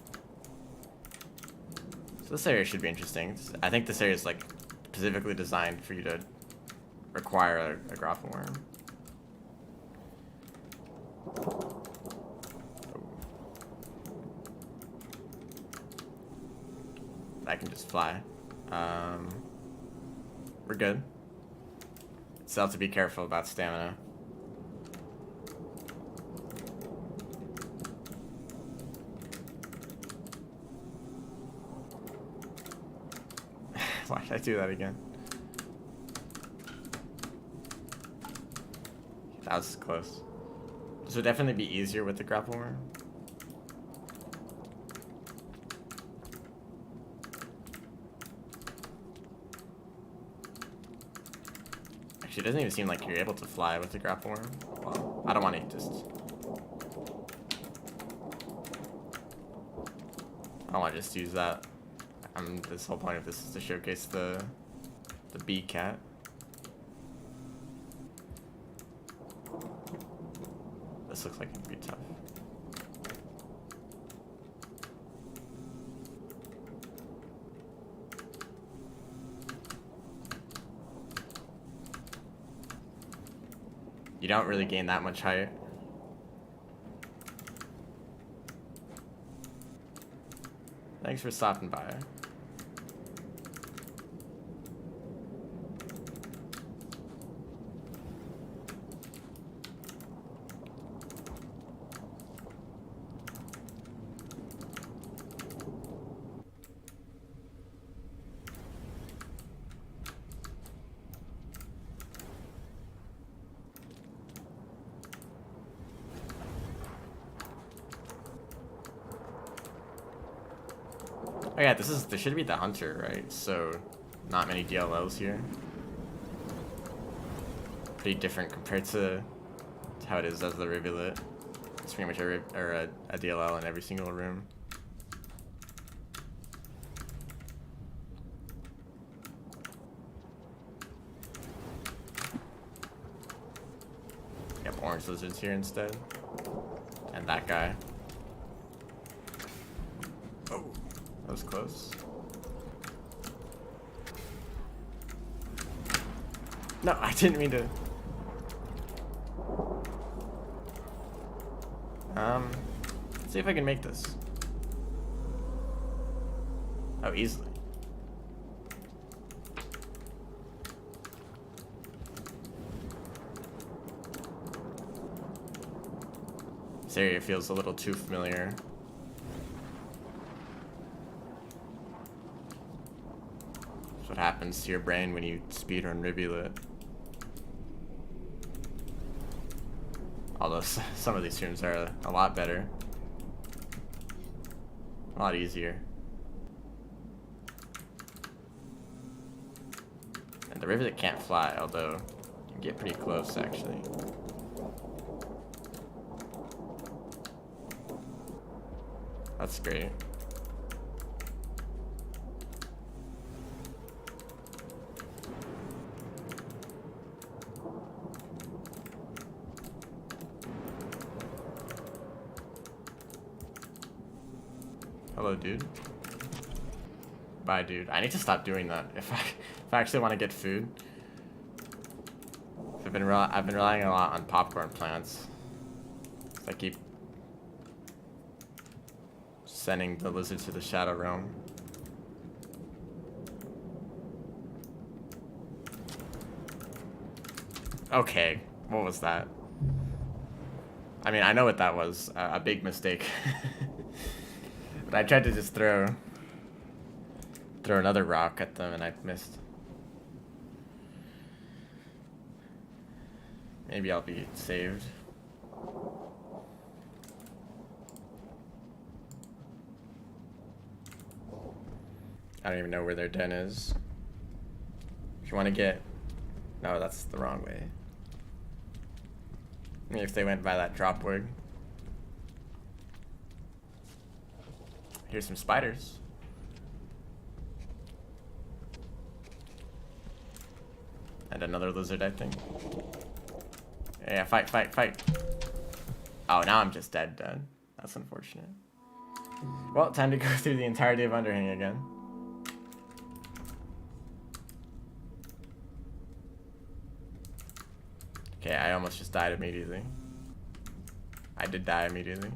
So this area should be interesting. I think this area is like specifically designed for you to require a grapple worm. I can just fly. We're good. Still have to be careful about stamina. Why did I do that again? That was close. This would definitely be easier with the grapple worm. It doesn't even seem like you're able to fly with the grapple worm. Well, I don't want to just... I don't want to just use that. This whole point of this is to showcase the Beecat. This looks like it could be tough. You don't really gain that much height. Thanks for stopping by. Oh yeah, this should be the hunter, right? So, not many DLLs here. Pretty different compared to how it is as the rivulet. It's pretty much a DLL in every single room. Got orange lizards here instead. And that guy. Oh. That was close. No, I didn't mean to. Let's see if I can make this. Oh, easily. This area feels a little too familiar. That's what happens to your brain when you speedrun Rivulet. Although some of these rooms are a lot better. A lot easier. And the Rivulet can't fly, although you can get pretty close actually. That's great. Hello, dude. Bye, dude. I need to stop doing that if I actually want to get food. I've been relying a lot on popcorn plants. So I keep sending the lizard to the Shadow Realm. Okay, what was that? I mean, I know what that was. A big mistake. But I tried to just throw another rock at them and I missed. Maybe I'll be saved. I don't even know where their den is. If you want to get... No, that's the wrong way. Maybe if they went by that drop word. Here's some spiders. And another lizard, I think. Yeah, fight, fight, fight. Oh, now I'm just dead. That's unfortunate. Well, time to go through the entirety of Underhang again. Okay, I almost just died immediately. I did die immediately.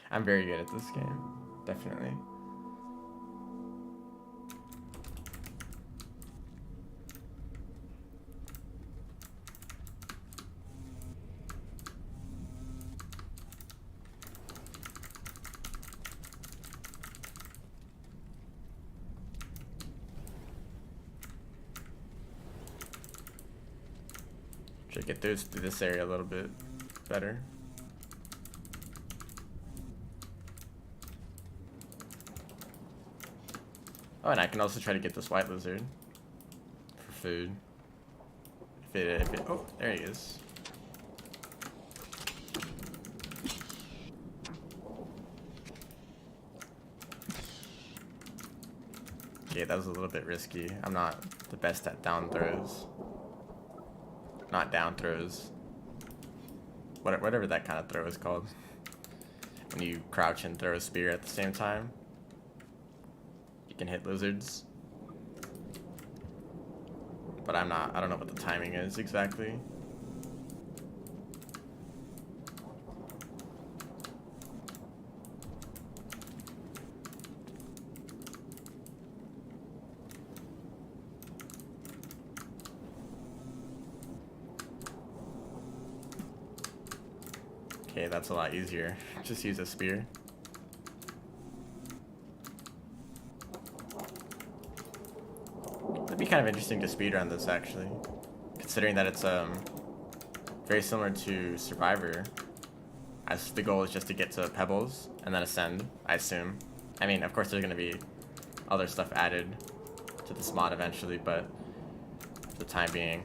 I'm very good at this game, definitely. Should get through this area a little bit better. Oh, and I can also try to get this white lizard for food. Oh, there he is. Okay, that was a little bit risky. I'm not the best at down throws. Not down throws. Whatever that kind of throw is called. When you crouch and throw a spear at the same time. Can hit lizards, but I don't know what the timing is exactly. Okay, that's a lot easier. Just use a spear. It'd be kind of interesting to speedrun this actually, considering that it's very similar to Survivor, as the goal is just to get to Pebbles and then ascend, I assume. I mean, of course there's going to be other stuff added to this mod eventually, but for the time being,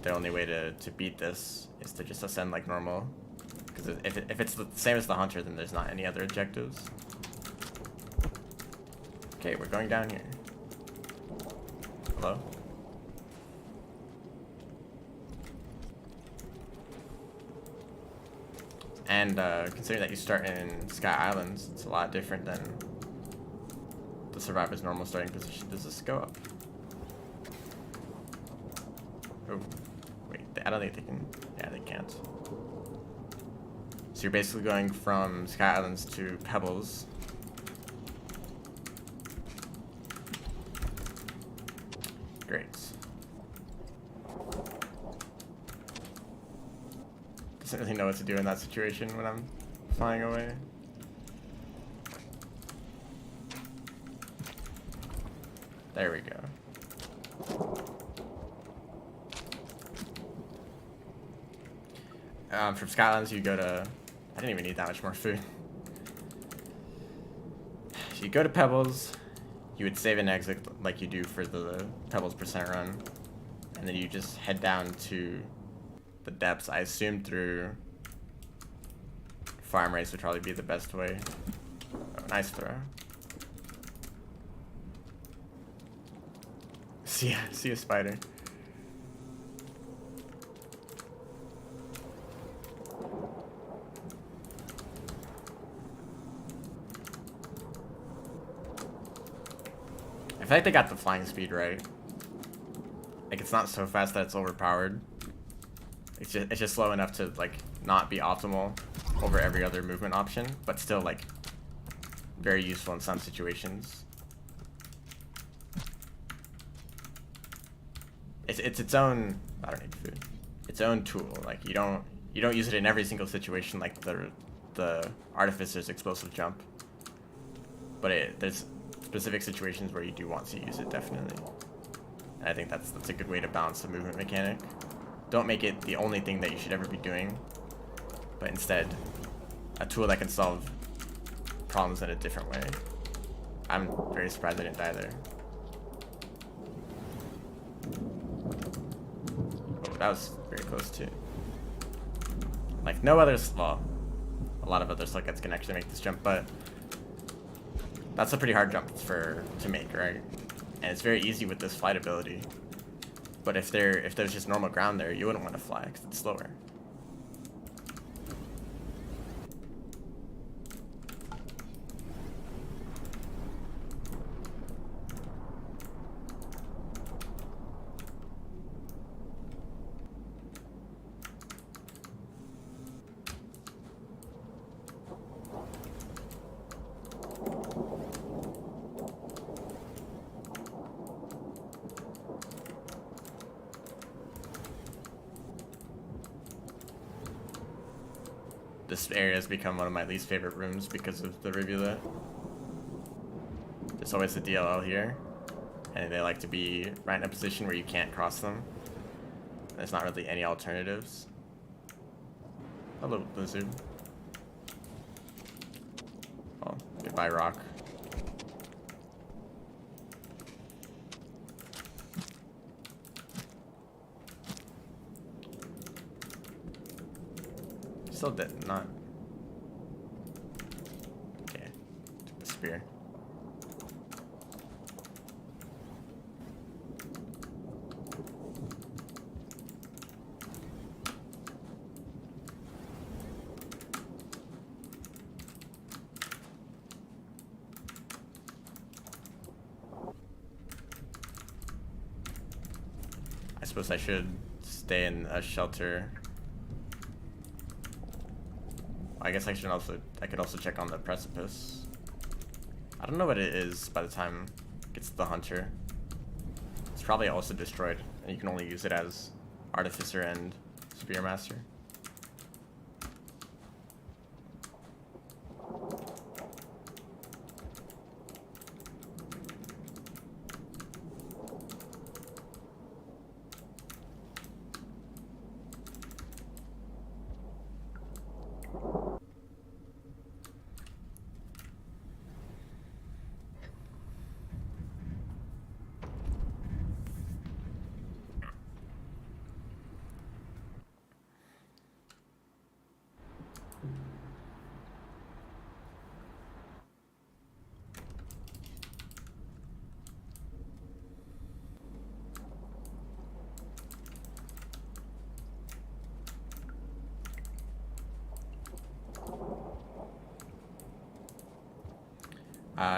the only way to beat this is to just ascend like normal, because if it's the same as the Hunter, then there's not any other objectives. Okay, we're going down here. Hello? And considering that you start in Sky Islands, it's a lot different than the Survivor's normal starting position. Does this go up? Oh, wait, I don't think they can. Yeah, they can't. So you're basically going from Sky Islands to Pebbles. Great. Doesn't really know what to do in that situation when I'm flying away. There we go. From Skylands, you go to... I didn't even need that much more food. So you go to Pebbles. You would save and exit like you do for the Pebbles percent run. And then you just head down to the depths. I assume through farm race would probably be the best way. Oh, nice throw. See a spider. I feel like they got the flying speed right. Like, it's not so fast that it's overpowered. It's just slow enough to, like, not be optimal over every other movement option, but still, like, very useful in some situations. It's its own... I don't need food. Its own tool. Like, you don't use it in every single situation like the Artificer's explosive jump. But there's specific situations where you do want to use it, definitely. And I think that's a good way to balance the movement mechanic. Don't make it the only thing that you should ever be doing, but instead a tool that can solve problems in a different way. I'm very surprised I didn't die there. Oh, that was very close too. Like, no other... Well, a lot of other sluggets can actually make this jump, but that's a pretty hard jump to make, right? And it's very easy with this flight ability. But if there's just normal ground there, you wouldn't want to fly because it's slower. This area has become one of my least favorite rooms because of the rivulet. There's always a DLL here, and they like to be right in a position where you can't cross them. There's not really any alternatives. Hello, lizard. Oh, goodbye, rock. Still dead, not. Okay, took the spear. I suppose I should stay in a shelter. I guess I could also check on the precipice. I don't know what it is by the time it gets to the hunter. It's probably also destroyed, and you can only use it as Artificer and Spearmaster.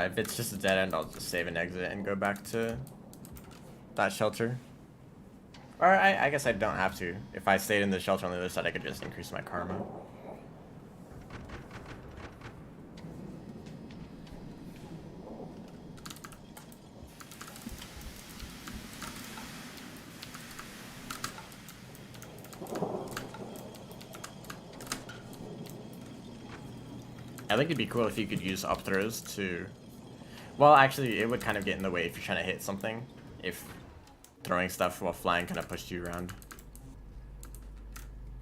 If it's just a dead end, I'll just save and exit and go back to that shelter. Or I guess I don't have to. If I stayed in the shelter on the other side, I could just increase my karma. I think it'd be cool if you could use up throws to... Well, actually, it would kind of get in the way if you're trying to hit something. If throwing stuff while flying kind of pushed you around.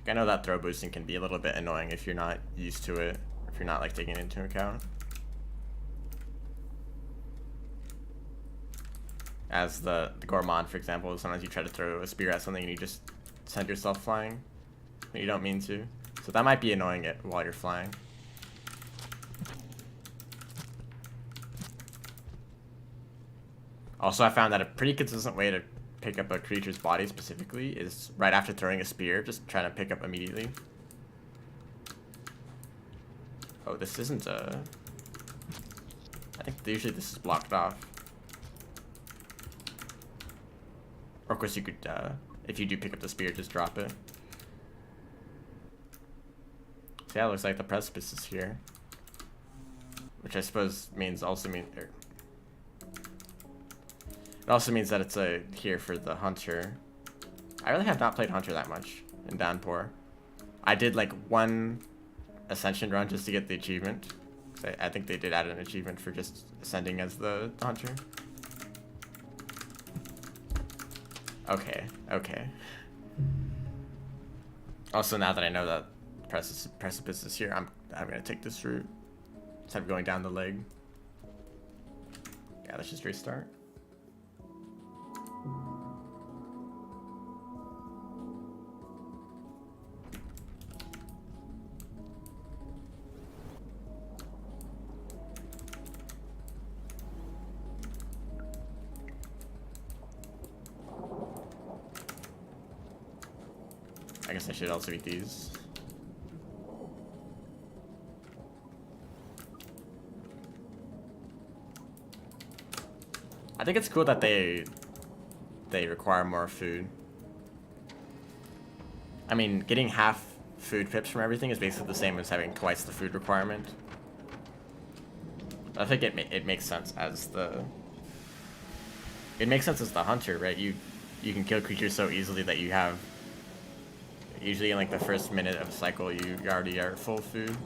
I know that throw boosting can be a little bit annoying if you're not used to it, if you're not like taking it into account. As the Gourmand, for example, sometimes you try to throw a spear at something and you just send yourself flying when you don't mean to. So that might be annoying it while you're flying. Also, I found that a pretty consistent way to pick up a creature's body specifically is right after throwing a spear, just trying to pick up immediately. Oh, this isn't a... I think usually this is blocked off. Or of course you could, if you do pick up the spear, just drop it. So yeah, it looks like the precipice is here. Which I suppose means also mean... It also means that it's here for the hunter. I really have not played hunter that much in Downpour. I did like one ascension run just to get the achievement. I think they did add an achievement for just ascending as the hunter. Okay, okay. Also, now that I know that precipice is here, I'm gonna take this route instead of going down the leg. Yeah, let's just restart. I guess I should also eat these. I think it's cool that they require more food. I mean, getting half food pips from everything is basically the same as having twice the food requirement. I think it makes sense as the... It makes sense as the hunter, right? You can kill creatures so easily that you have... Usually in like the first minute of a cycle, you already are full food.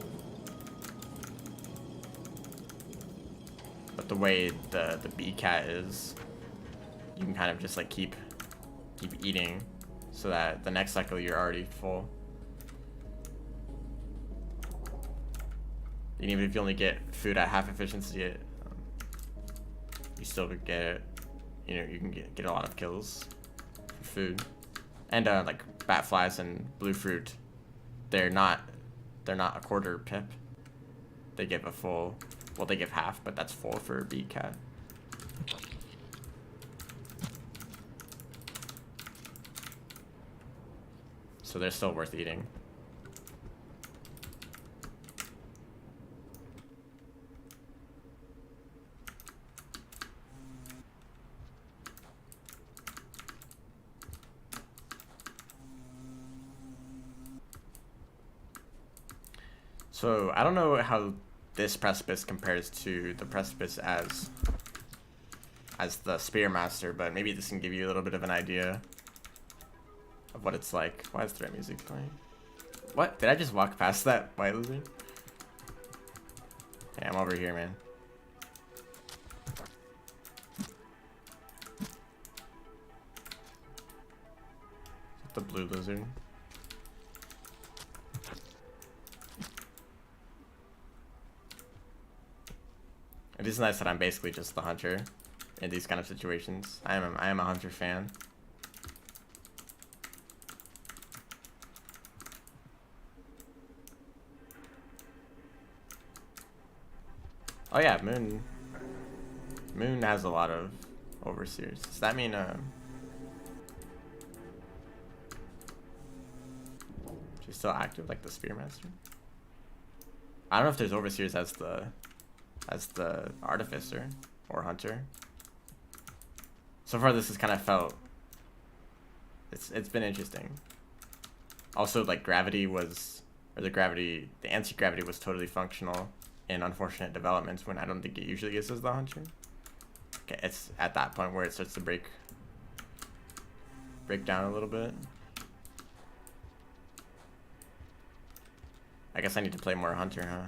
But the way the Beecat is, you can kind of just like keep eating, so that the next cycle you're already full. And even if you only get food at half efficiency, you still get it. You know, you can get a lot of kills for food. And like bat flies and blue fruit, they're not a quarter pip. They give a full, well, they give half, but that's full for Beecat. So they're still worth eating. So I don't know how this precipice compares to the precipice as the Spearmaster, but maybe this can give you a little bit of an idea of what it's like. Why is threat music playing? What? Did I just walk past that white lizard? Yeah, I'm over here, man. The blue lizard. It is nice that I'm basically just the hunter in these kind of situations. I am a hunter fan. Oh yeah, Moon has a lot of overseers. Does that mean she's still active like the Spearmaster? I don't know if there's overseers as the artificer or hunter. So far this has kind of felt, it's been interesting. Also, like gravity was, or the anti-gravity was totally functional in unfortunate developments when I don't think it usually is as the hunter. Okay, it's at that point where it starts to break down a little bit. I guess I need to play more hunter, huh?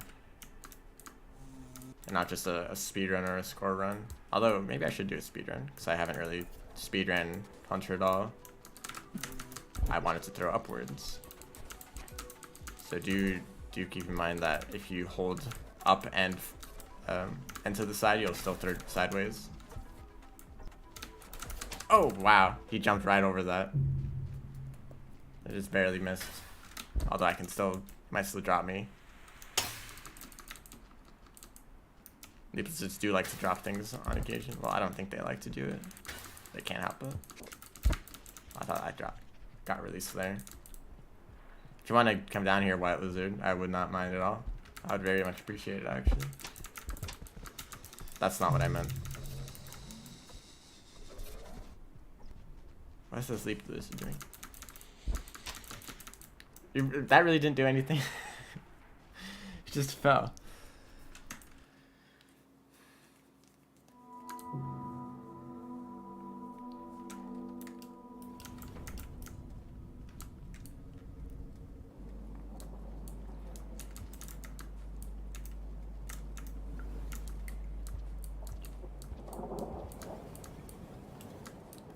and not just a speed run or a score run. Although maybe I should do a speed run because I haven't really speed ran Hunter at all. I wanted to throw upwards. So do keep in mind that if you hold up and to the side, you'll still throw sideways. Oh wow, he jumped right over that. I just barely missed. Although I can still, might still drop me. Leaps do like to drop things on occasion. Well, I don't think they like to do it. They can't help it. I thought I got released there. If you want to come down here, White Lizard, I would not mind at all. I would very much appreciate it, actually. That's not what I meant. What is this Leap Lizard doing? That really didn't do anything. It just fell.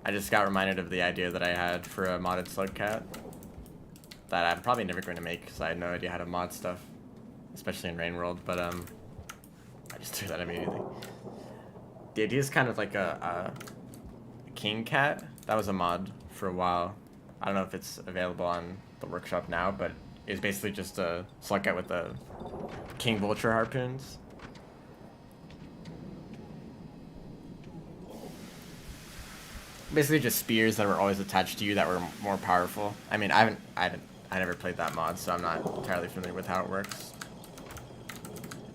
I just got reminded of the idea that I had for a modded slug cat that I'm probably never going to make because I had no idea how to mod stuff, especially in Rain World, but I just threw that immediately. The idea is kind of like a king cat. That was a mod for a while. I don't know if it's available on the workshop now, but it's basically just a slug cat with the king vulture harpoons. Basically just spears that were always attached to you that were more powerful. I mean, I never played that mod, so I'm not entirely familiar with how it works.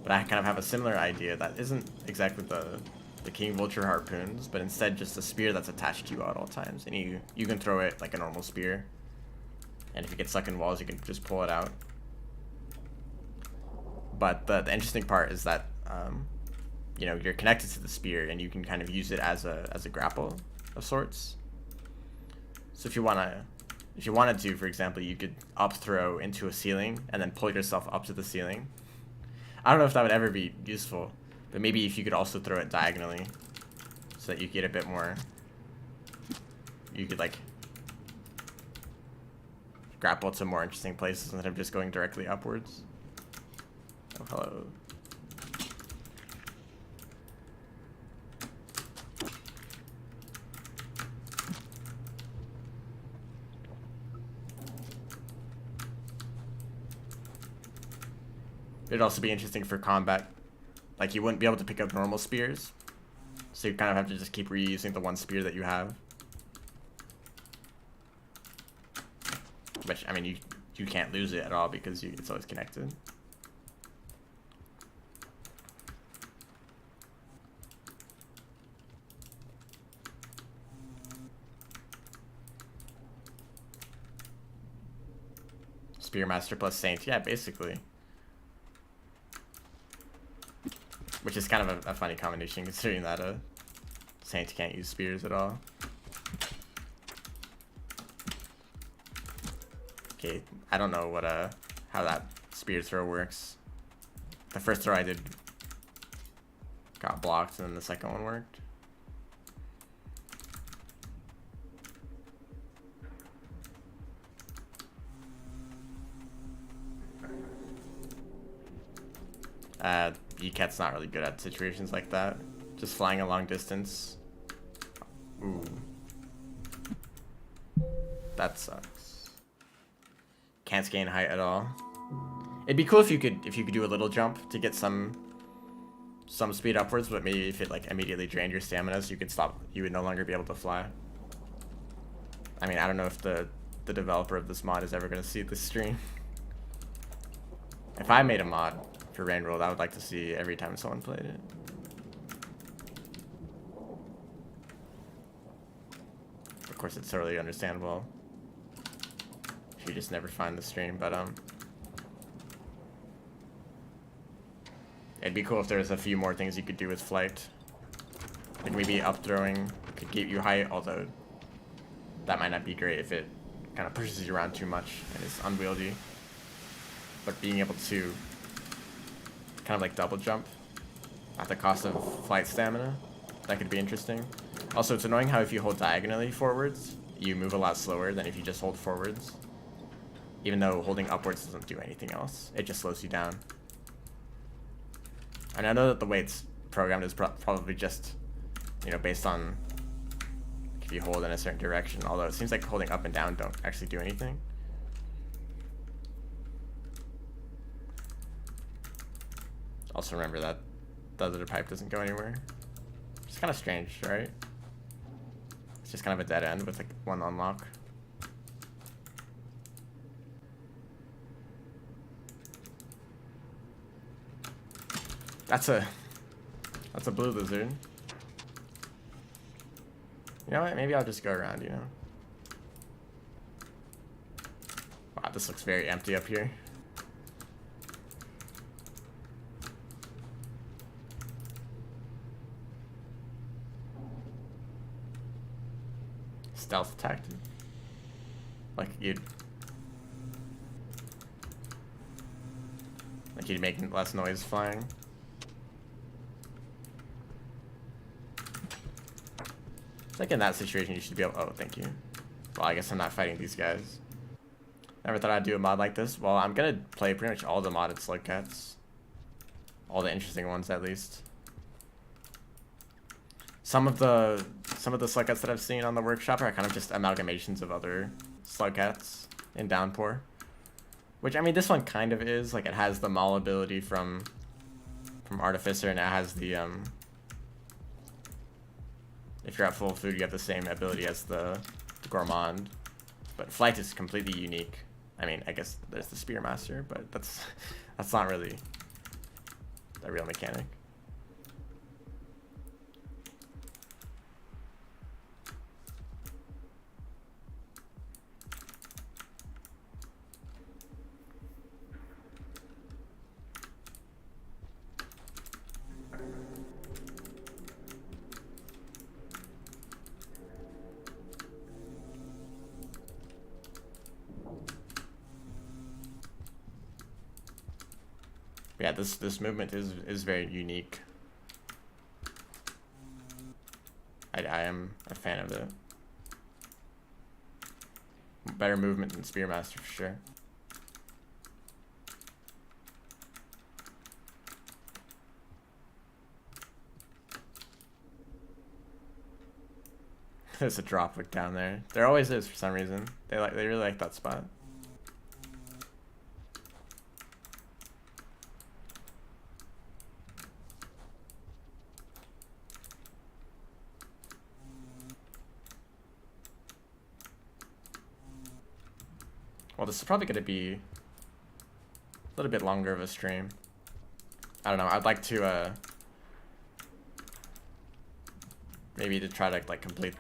But I kind of have a similar idea that isn't exactly the king vulture harpoons, but instead just a spear that's attached to you at all times, and you can throw it like a normal spear. And if it gets stuck in walls, you can just pull it out. But the interesting part is that you know, you're connected to the spear, and you can kind of use it as a grapple of sorts. So if you wanted to, for example, you could up throw into a ceiling and then pull yourself up to the ceiling. I don't know if that would ever be useful, but maybe if you could also throw it diagonally so that you get a bit more, you could like grapple to more interesting places instead of just going directly upwards. Oh, hello. It'd also be interesting for combat. Like, you wouldn't be able to pick up normal spears, so you kind of have to just keep reusing the one spear that you have. Which, I mean, you can't lose it at all because it's always connected. Spearmaster plus Saint, yeah, basically. Which is kind of a funny combination considering that Saint can't use spears at all. Okay, I don't know what how that spear throw works. The first throw I did got blocked, and then the second one worked. Beecat's not really good at situations like that. Just flying a long distance. Ooh. That sucks. Can't gain height at all. It'd be cool if you could do a little jump to get some speed upwards, but maybe if it like immediately drained your stamina, so you could stop, you would no longer be able to fly. I mean, I don't know if the developer of this mod is ever gonna see this stream. If I made a mod for Rain World, I would like to see every time someone played it. Of course, it's totally understandable if you just never find the stream, but it'd be cool if there was a few more things you could do with flight. Like maybe up throwing could give you height, although that might not be great if it kind of pushes you around too much and is unwieldy. But being able to kind of like double jump at the cost of flight stamina. That could be interesting. Also, it's annoying how if you hold diagonally forwards, you move a lot slower than if you just hold forwards. Even though holding upwards doesn't do anything else. It just slows you down. And I know that the way it's programmed is probably just, you know, based on if you hold in a certain direction. Although it seems like holding up and down don't actually do anything. Also remember that the other pipe doesn't go anywhere. It's kind of strange, right? It's just kind of a dead end with like one unlock. That's a blue lizard. You know what? Maybe I'll just go around, you know? Wow, this looks very empty up here. Stealth tactic. Like you'd make less noise flying. It's like in that situation you should be able, oh, thank you. Well, I guess I'm not fighting these guys. Never thought I'd do a mod like this. Well, I'm gonna play pretty much all the modded slug cats. All the interesting ones, at least. Some of the slug cats that I've seen on the workshop are kind of just amalgamations of other slug cats in Downpour. Which, I mean, this one kind of is. Like, it has the maul ability from Artificer, and it has the, if you're at full food, you have the same ability as the Gourmand. But Flight is completely unique. I mean, I guess there's the Spearmaster, but that's not really a real mechanic. Yeah, this movement is very unique. I am a fan of it. Better movement than Spearmaster for sure. There's a dropwick down there. There always is for some reason. They really like that spot. Well, this is probably going to be a little bit longer of a stream. I don't know. I'd like to maybe to try to like complete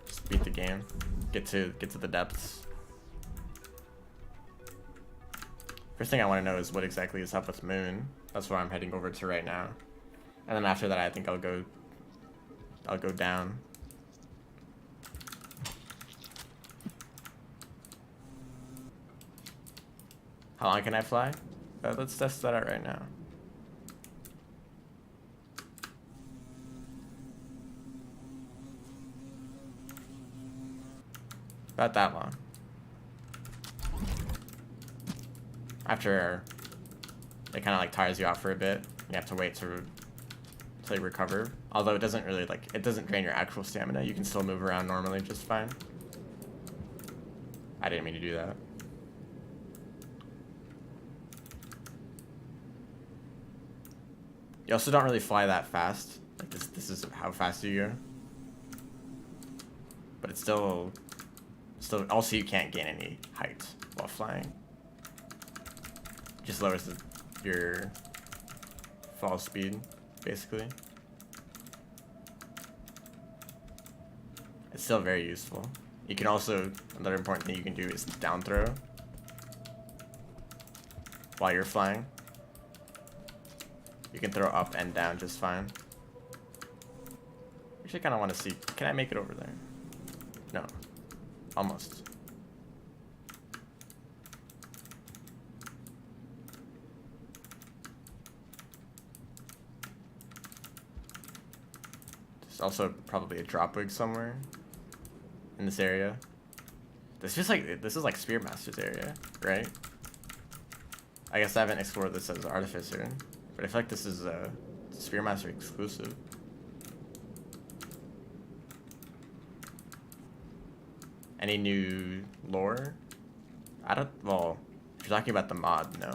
just beat the game, get to the depths. First thing I want to know is what exactly is up with Moon. That's where I'm heading over to right now. And then after that, I think I'll go down. How long can I fly? Let's test that out right now. About that long. After it kind of like tires you out for a bit, you have to wait till you recover. Although it doesn't really it doesn't drain your actual stamina. You can still move around normally just fine. I didn't mean to do that. You also don't really fly that fast. Like this is how fast you go. But it's still also you can't gain any height while flying. Just lowers your fall speed, basically. It's still very useful. You can also, another important thing you can do is down throw while you're flying. You can throw up and down just fine. Actually, kind of want to see, can I make it over there? No, almost. also probably a drop wig somewhere in this area. This is like Spearmaster's area, right? I guess I haven't explored this as Artificer, but I feel like this is a Spearmaster exclusive. Any new lore? Well, if you're talking about the mod, no.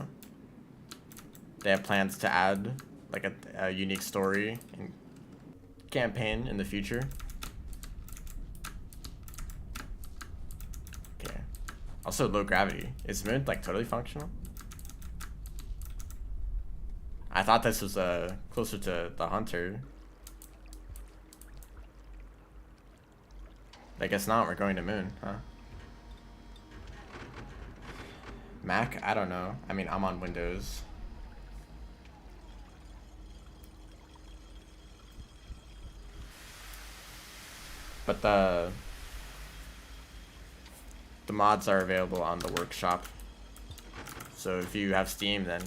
They have plans to add like a unique story and campaign in the future. Okay. Also low gravity. Is Moon like totally functional? I thought this was closer to the Hunter. I guess not, we're going to Moon, huh? Mac? I don't know. I mean, I'm on Windows. But the mods are available on the workshop. So if you have Steam, then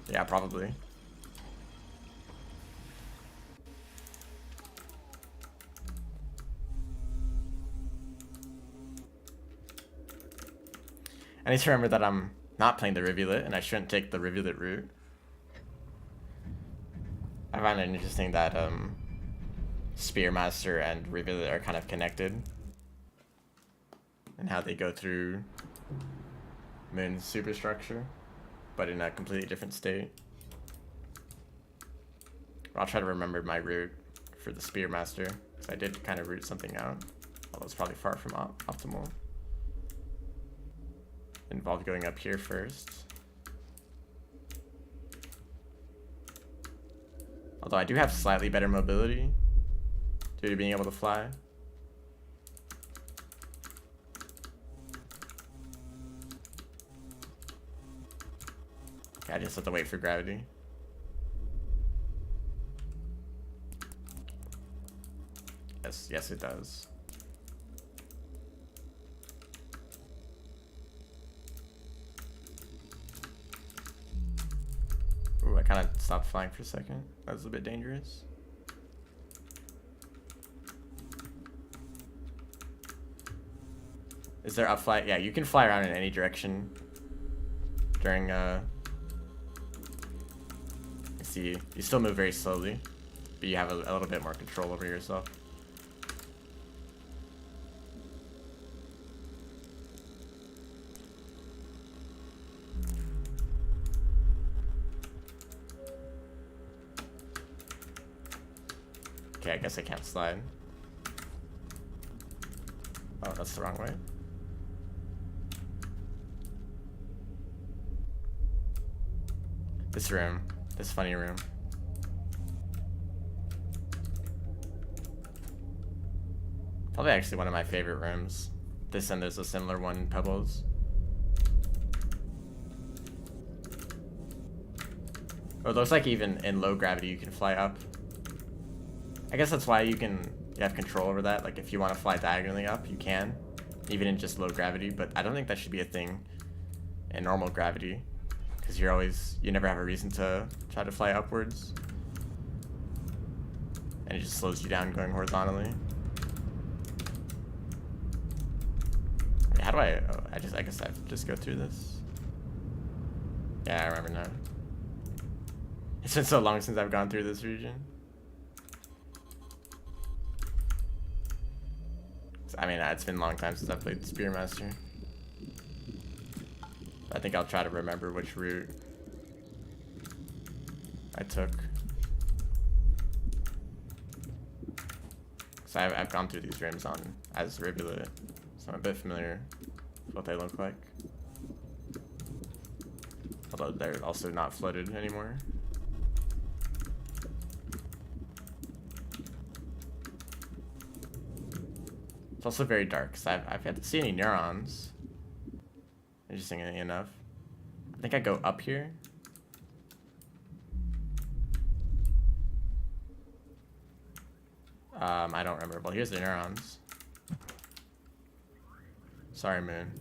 yeah, probably. I need to remember that I'm not playing the rivulet and I shouldn't take the rivulet route. I find it interesting that Spearmaster and rivulet are kind of connected and how they go through Moon's superstructure, but in a completely different state. I'll try to remember my route for the Spearmaster, because I did kind of route something out, although it's probably far from optimal. Involved going up here first. Although I do have slightly better mobility due to being able to fly. Okay, I just have to wait for gravity. Yes it does. Ooh, I kind of stopped flying for a second. That was a bit dangerous. Is there up flight? Yeah, you can fly around in any direction during see, you still move very slowly, but you have a little bit more control over yourself. Okay, I guess I can't slide. Oh, that's the wrong way. This room. This funny room. Probably actually one of my favorite rooms. This, and there's a similar one in Pebbles. Oh, it looks like even in low gravity you can fly up. I guess that's why you have control over that. Like if you want to fly diagonally up, you can, even in just low gravity. But I don't think that should be a thing in normal gravity, because you never have a reason to try to fly upwards, and it just slows you down going horizontally. Wait, how do I? Oh, I guess I have to just go through this. Yeah, I remember now. It's been so long since I've gone through this region. I mean, it's been a long time since I played Spearmaster. I think I'll try to remember which route I took. So I've gone through these rooms as rivulet, so I'm a bit familiar with what they look like. Although they're also not flooded anymore. It's also very dark, because I've yet to see any neurons. Interestingly enough. I think I go up here. I don't remember. Well, here's the neurons. Sorry, Moon.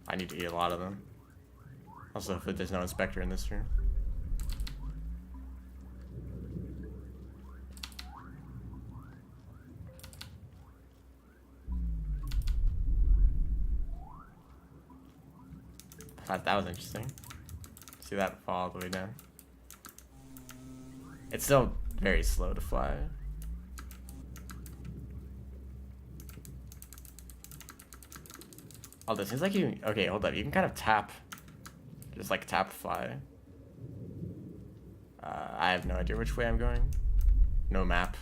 I need to eat a lot of them. Also, if there's no inspector in this room. That was interesting. See that fall all the way down. It's still very slow to fly. Although it seems like you... Okay, hold up. You can kind of tap. Just like tap fly. I have no idea which way I'm going. No map.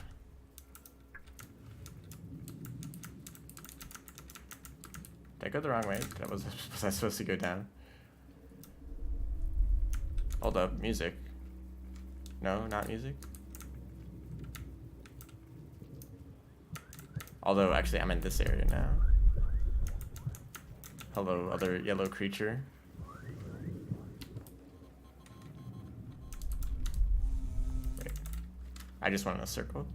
Did I go the wrong way? Was I supposed to go down? Hold up. Music. No, not music. Although, actually, I'm in this area now. Hello, other yellow creature. Wait. I just went in a circle.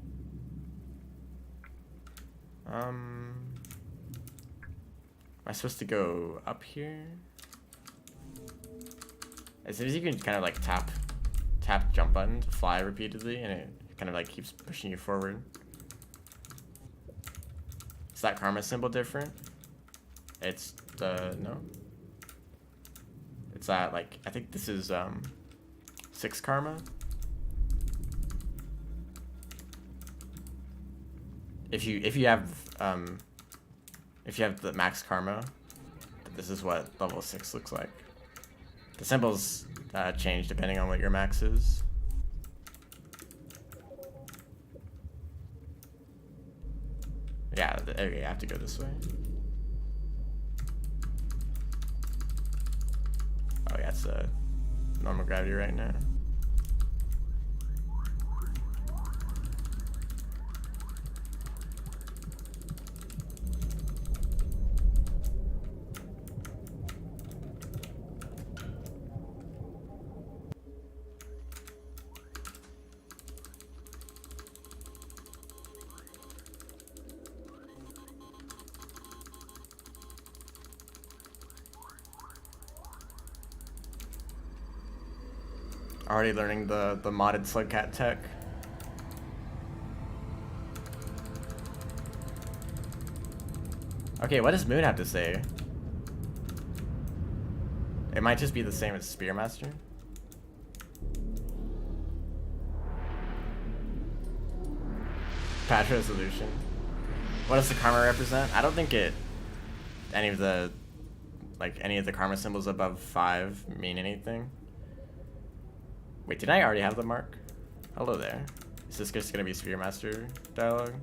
Am I supposed to go up here? As soon as you can kind of like tap jump button to fly repeatedly, and it kind of like keeps pushing you forward. Is that karma symbol different? It's the no. It's that like I think this is 6 karma. If you have the max karma, this is what level 6 looks like. The symbols change depending on what your max is. Yeah, okay, I have to go this way. Oh yeah, it's normal gravity right now. Already learning the modded slugcat tech. Okay, what does Moon have to say? It might just be the same as Spearmaster. Patch resolution. What does the karma represent? I don't think any of the karma symbols above 5 mean anything. Wait, did I already have the mark? Hello there. Is this just gonna be Spearmaster dialogue?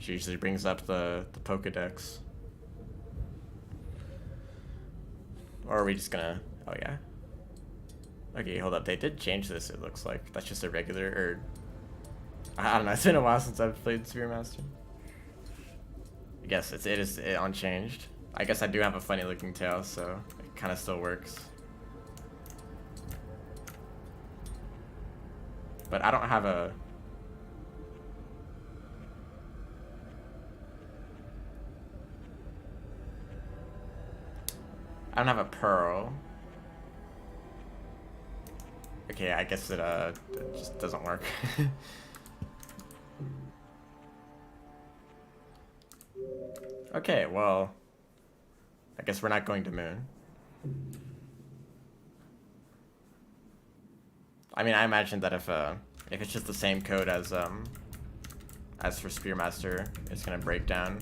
She usually brings up the Pokedex. Or are we just gonna... Oh yeah. Okay, hold up. They did change this, it looks like. That's just a regular, or... I don't know, it's been a while since I've played Spearmaster. I guess it is unchanged. I guess I do have a funny looking tail, so it kind of still works. But I don't have a... I don't have a pearl. Okay, I guess it just doesn't work. Okay, well, I guess we're not going to Moon. I mean, I imagine that if it's just the same code as for Spearmaster, it's gonna break down.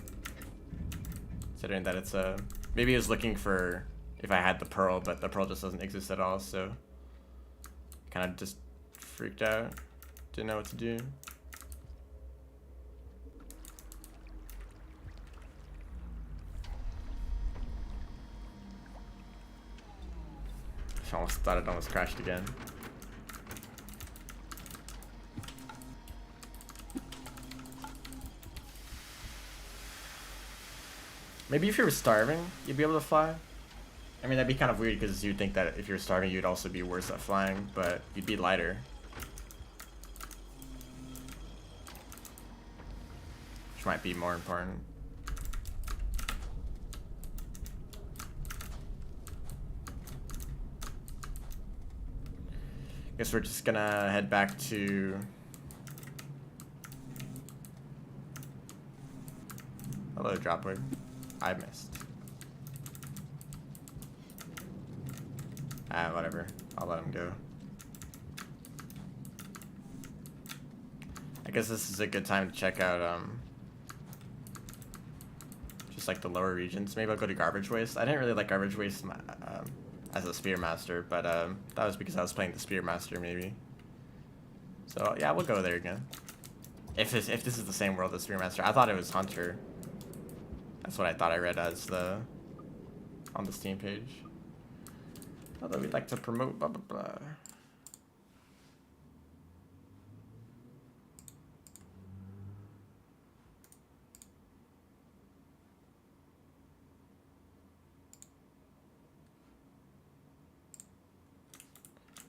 Considering that it's maybe it was looking for if I had the pearl, but the pearl just doesn't exist at all, so kind of just freaked out, didn't know what to do. I almost thought it almost crashed again. Maybe if you were starving, you'd be able to fly. I mean, that'd be kind of weird because you'd think that if you're starving, you'd also be worse at flying, but you'd be lighter. Which might be more important. Guess we're just gonna head back to Hello, Dropward. I missed. Ah, whatever. I'll let him go. I guess this is a good time to check out, just like the lower regions. Maybe I'll go to Garbage Waste. I didn't really like Garbage Waste as a Spearmaster, but that was because I was playing the Spearmaster, maybe. So yeah, we'll go there again. If this is the same world as Spearmaster, I thought it was Hunter. That's what I thought I read as on the Steam page. Although we'd like to promote blah blah blah.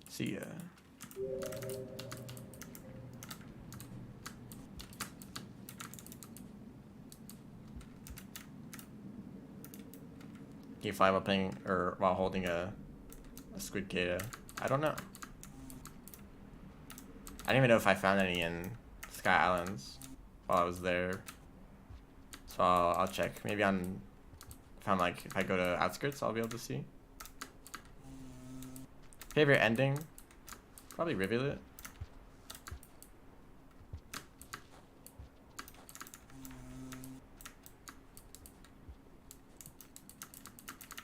See ya. Can you fly while playing or while holding a squid Kata? I don't know. I didn't even know if I found any in Sky Islands while I was there. So I'll check. Maybe if I go to Outskirts, I'll be able to see. Favorite ending? Probably Rivulet.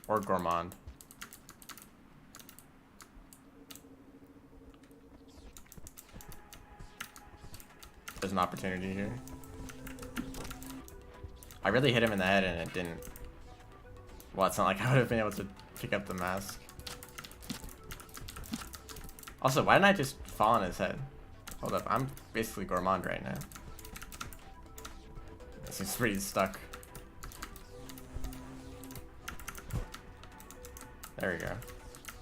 Or Gourmand. There's an opportunity here. I really hit him in the head and it didn't. Well, it's not like I would have been able to pick up the mask. Also, why didn't I just fall on his head? Hold up, I'm basically Gourmand right now. This is pretty stuck. There we go.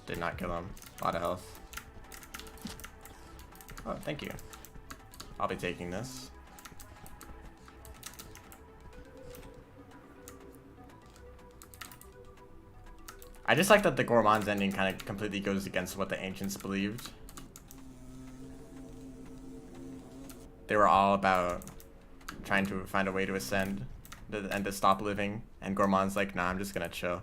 Did not kill him. A lot of health. Oh, thank you. I'll be taking this. I just like that the Gourmand's ending kind of completely goes against what the ancients believed. They were all about trying to find a way to ascend and to stop living, and Gourmand's like, nah, I'm just gonna chill.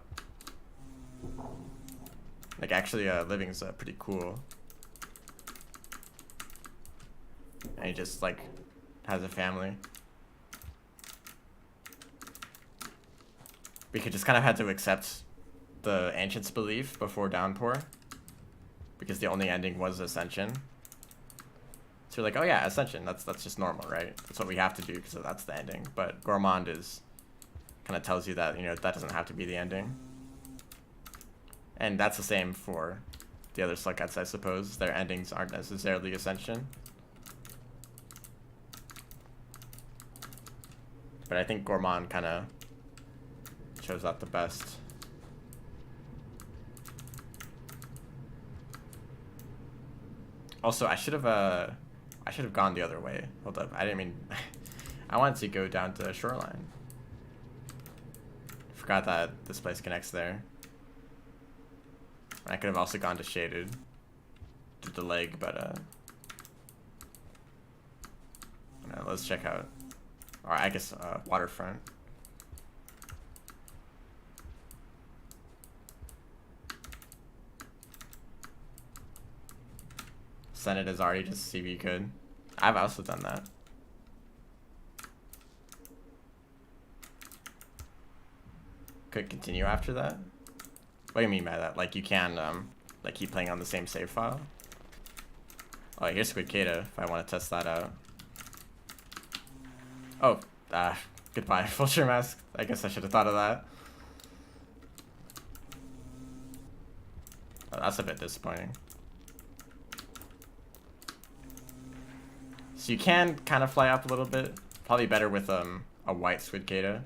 Like, actually, living's pretty cool. And he just, like, has a family. We could just kind of had to accept the ancients' belief before Downpour, because the only ending was Ascension. So you're like, oh yeah, Ascension, that's just normal, right? That's what we have to do because that's the ending. But Gourmand is kind of tells you that, you know, that doesn't have to be the ending. And that's the same for the other Slugcats, I suppose. Their endings aren't necessarily Ascension. But I think Gourmand kind of shows that the best. Also, I should have gone the other way. Hold up, I didn't mean. I wanted to go down to Shoreline. Forgot that this place connects there. I could have also gone to Shaded, to the leg, but let's check out. Or I guess Waterfront. Senate is already just CV could. I've also done that. Could continue after that? What do you mean by that? Like you can like keep playing on the same save file? Oh, here's Squid Kata if I want to test that out. Oh, goodbye, Vulture Mask. I guess I should have thought of that. Oh, that's a bit disappointing. So you can kind of fly up a little bit. Probably better with a white Squid Kata.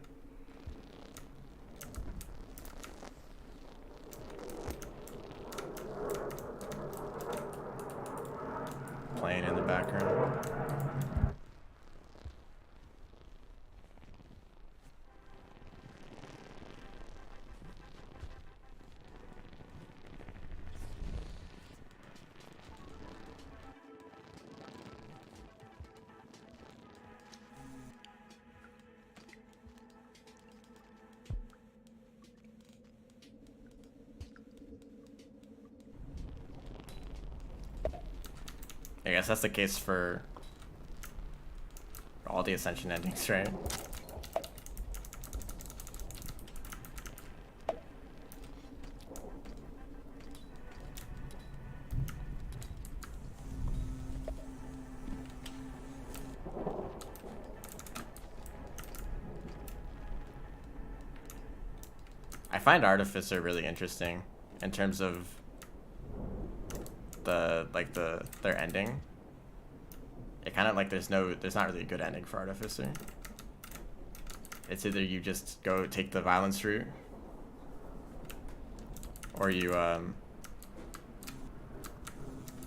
Playing in the background. guess that's the case for all the Ascension endings, right? I find Artificer really interesting in terms of their ending. It kind of like there's not really a good ending for Artificer. It's either you just go take the violence route, or you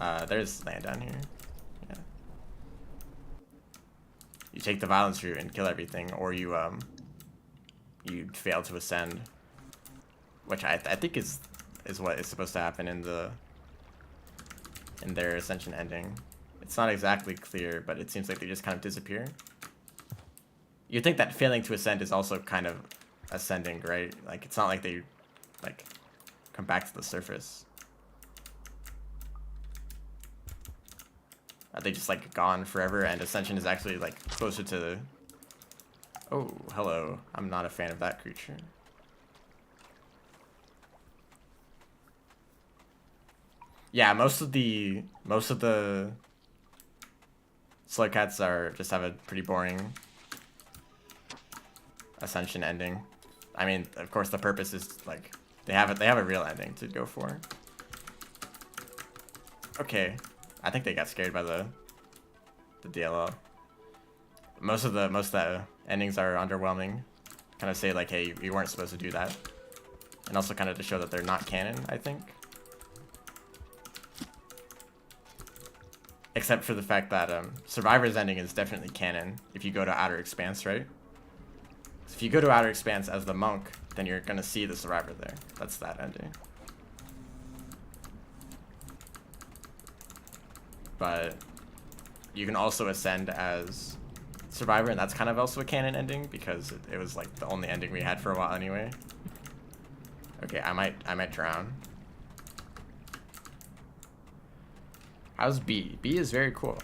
there's land down here. Yeah. You take the violence route and kill everything, or you fail to ascend, which I think is what is supposed to happen in their Ascension ending. It's not exactly clear, but it seems like they just kind of disappear. You'd think that failing to ascend is also kind of ascending, right? Like, it's not like they, like, come back to the surface. Are they just, like, gone forever, and Ascension is actually, like, closer to... Oh, hello. I'm not a fan of that creature. Yeah, most of the Slugcats have a pretty boring Ascension ending. I mean, of course, the purpose is like they have a real ending to go for. Okay, I think they got scared by the DLL. Most of the endings are underwhelming. Kind of say like, hey, you weren't supposed to do that, and also kind of to show that they're not canon, I think. Except for the fact that Survivor's ending is definitely canon if you go to Outer Expanse, right? So if you go to Outer Expanse as the monk, then you're gonna see the Survivor there. That's that ending. But you can also ascend as Survivor, and that's kind of also a canon ending because it was like the only ending we had for a while anyway. Okay, I might drown. How's B? B is very cool.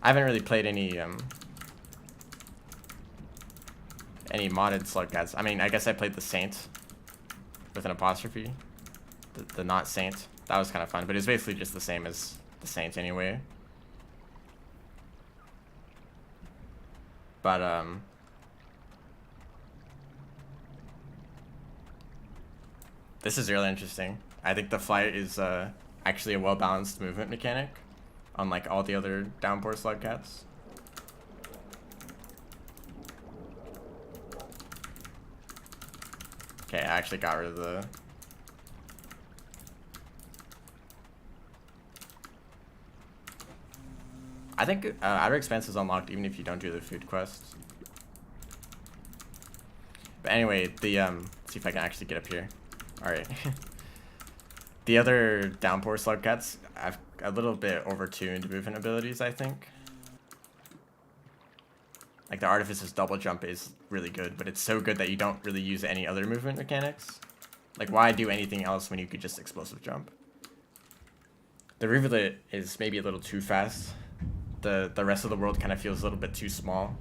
I haven't really played any modded Slugcats. I mean, I guess I played the Saint with an apostrophe. The not Saint. That was kind of fun, but it's basically just the same as the Saint anyway. But this is really interesting. I think the flight is actually a well-balanced movement mechanic, unlike all the other downpour Slugcats. Okay, I actually got rid of the... I think Outer Expanse is unlocked even if you don't do the food quest. But anyway, the let's see if I can actually get up here. Alright. The other downpour Slugcats have a little bit overtuned movement abilities, I think. Like the Artificer's double jump is really good, but it's so good that you don't really use any other movement mechanics. Like, why do anything else when you could just explosive jump? The Rivulet is maybe a little too fast. The rest of the world kind of feels a little bit too small.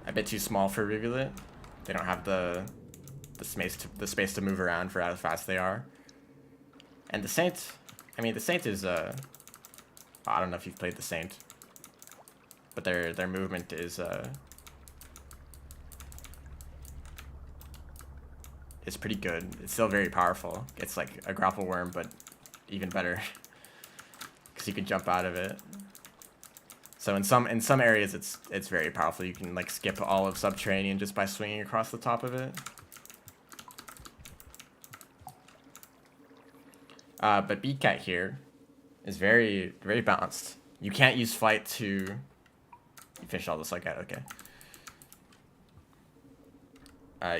A bit too small for Rivulet. They don't have the space to move around for how fast they are. And the Saint, I mean, the Saint is I don't know if you've played the Saint, but their movement is pretty good. It's still very powerful. It's like a grapple worm, but even better because you can jump out of it. So in some areas it's very powerful. You can like skip all of subterranean just by swinging across the top of it. But Beecat here is very balanced. You can't use flight to... You finished all this like that, okay.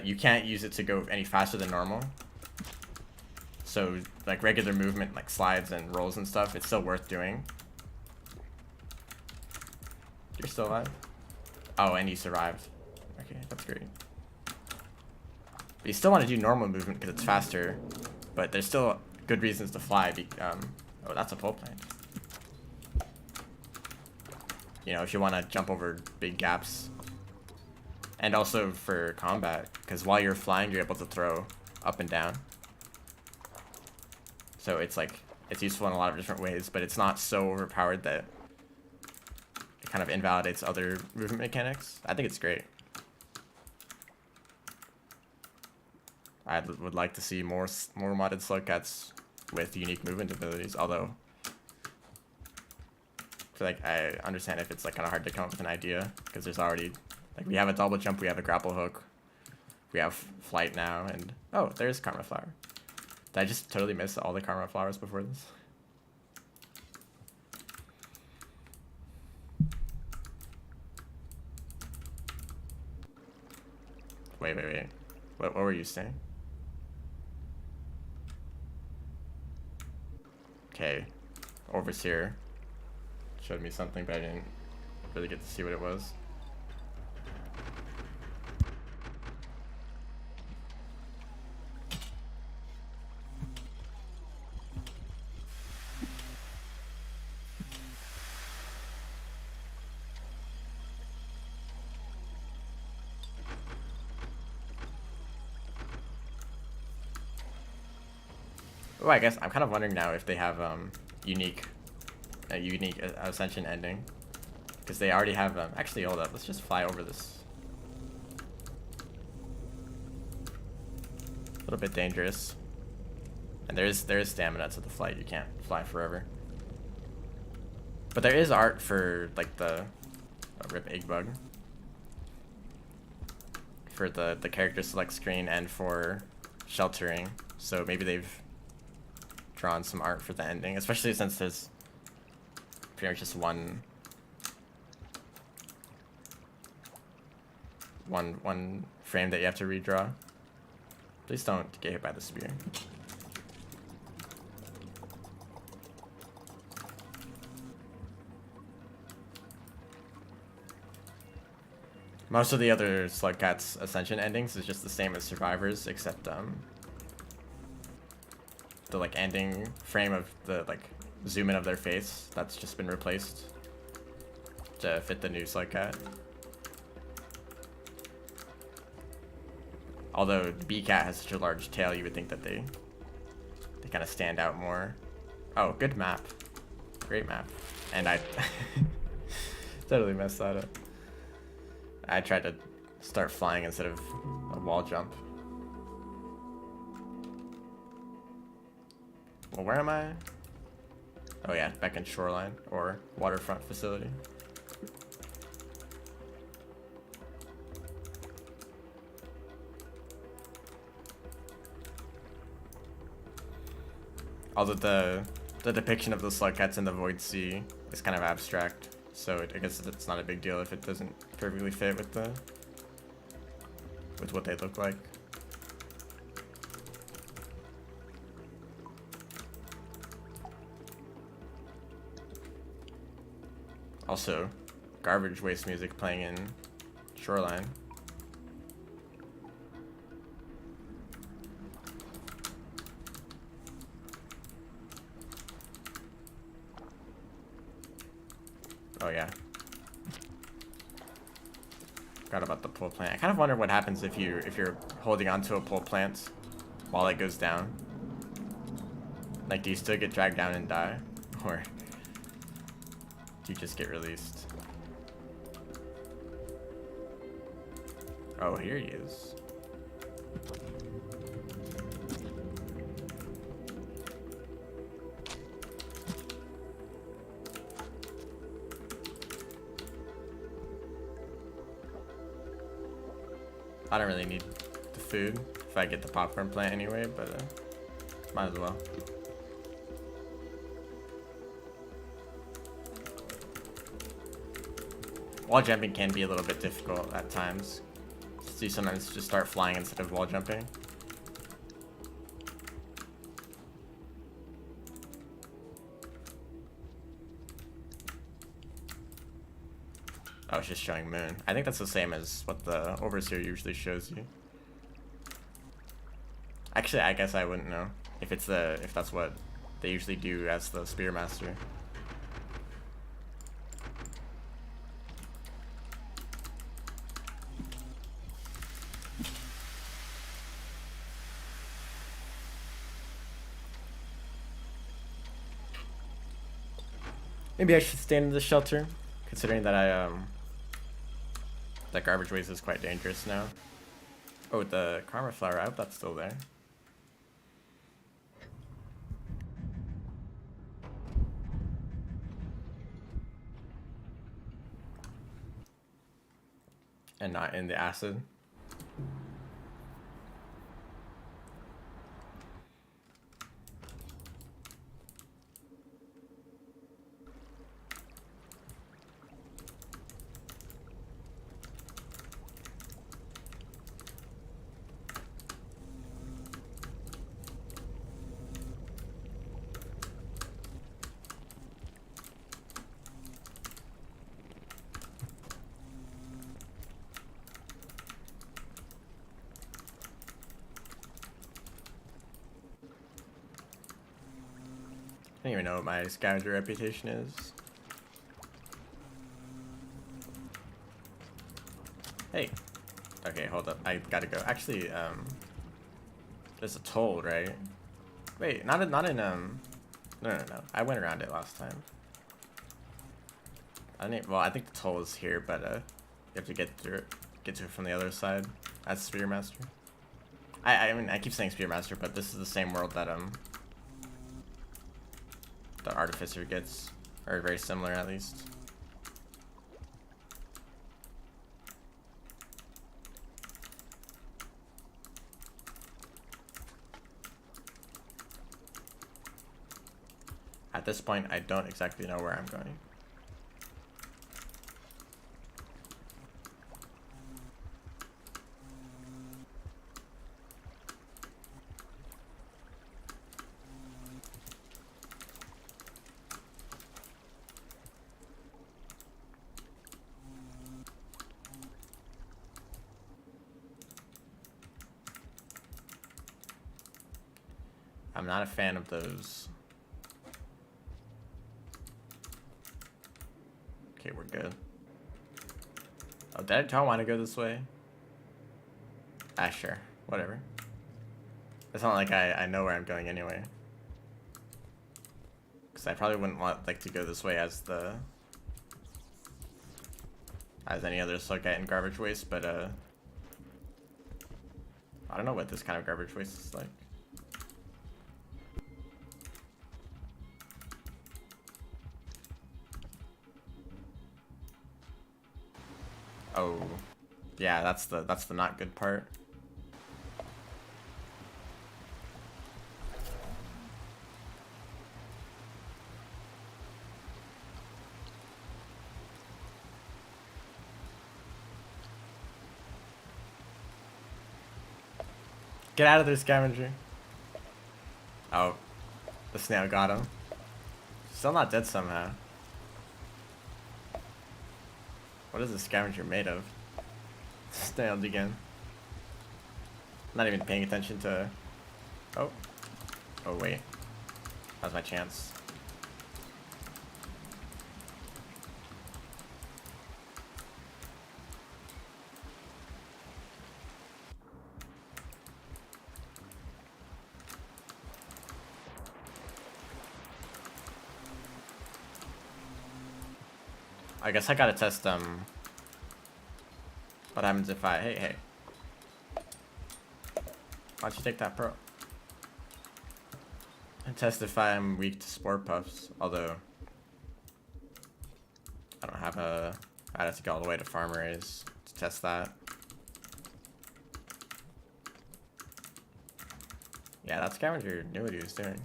You can't use it to go any faster than normal. So like regular movement, like slides and rolls and stuff, it's still worth doing. You're still alive? Oh, and you survived. Okay, that's great. But you still want to do normal movement because it's faster, but there's still good reasons to fly. Oh, that's a pole plant. You know, if you want to jump over big gaps. And also for combat, because while you're flying, you're able to throw up and down. So it's like, it's useful in a lot of different ways, but it's not so overpowered that it kind of invalidates other movement mechanics. I think it's great. I would like to see more modded slugcats with unique movement abilities, although I feel like I understand if it's like kind of hard to come up with an idea, because there's already, like, we have a double jump, we have a grapple hook, we have flight now, and oh, there's Karma Flower. Did I just totally miss all the Karma Flowers before this? Wait. What were you saying? Okay, Overseer showed me something, but I didn't really get to see what it was. Oh, I guess I'm kind of wondering now if they have a unique Ascension ending, because they already have actually, hold up, let's just fly over this. A little bit dangerous, and there is stamina to the flight. You can't fly forever, but there is art for like the rip egg bug for the character select screen and for sheltering, so maybe they've drawn some art for the ending, especially since there's pretty much just one frame that you have to redraw. Please don't get hit by the spear. Most of the other Slugcat's Ascension endings is just the same as Survivors, except the like ending frame of the like zoom in of their face, that's just been replaced to fit the new Slugcat. Although Beecat has such a large tail, you would think that they kind of stand out more. Oh, good map. Great map. And I totally messed that up. I tried to start flying instead of a wall jump. Well, where am I? Oh yeah, back in Shoreline, or Waterfront Facility. Although the depiction of the Slugcats in the Void Sea is kind of abstract, so I guess it's not a big deal if it doesn't perfectly fit with what they look like. Also, garbage waste music playing in Shoreline. Oh yeah. Forgot about the pole plant. I kind of wonder what happens if you're holding onto a pole plant while it goes down. Like, do you still get dragged down and die? Or you just get released? Oh, here he is. I don't really need the food if I get the popcorn plant anyway, but might as well. Wall jumping can be a little bit difficult at times. So you sometimes just start flying instead of wall jumping. Oh, it's just showing moon. I think that's the same as what the Overseer usually shows you. Actually, I guess I wouldn't know if that's what they usually do as the Spearmaster. Maybe I should stay in the shelter, considering that that garbage waste is quite dangerous now. Oh, the karma flower, I hope that's still there. And not in the acid. I don't even know what my scavenger reputation is. Hey. Okay, hold up. I gotta go. Actually, there's a toll, right? Wait, not in, no. I went around it last time. Well, I think the toll is here, but, you have to get to it from the other side. That's Spearmaster. I mean, I keep saying Spearmaster, but this is the same world that, the Artificer gets, or very similar at least. At this point, I don't exactly know where I'm going. I'm not a fan of those. Okay, we're good. Oh, do I want to go this way? Ah, sure. Whatever. It's not like I know where I'm going anyway. Because I probably wouldn't like to go this way as any other slug in garbage waste, but I don't know what this kind of garbage waste is like. Oh, yeah, that's the not good part. Get out of there, scavenger. Oh, the snail got him. Still not dead somehow. What is the scavenger made of? Snailed again. Not even paying attention to... Oh. Oh, wait. That was my chance. I guess I gotta test, what happens if I... Hey. Why don't you take that pro? And test if I'm weak to spore puffs, although... I don't have I'd have to go all the way to farm raise to test that. Yeah, that scavenger knew what he was doing.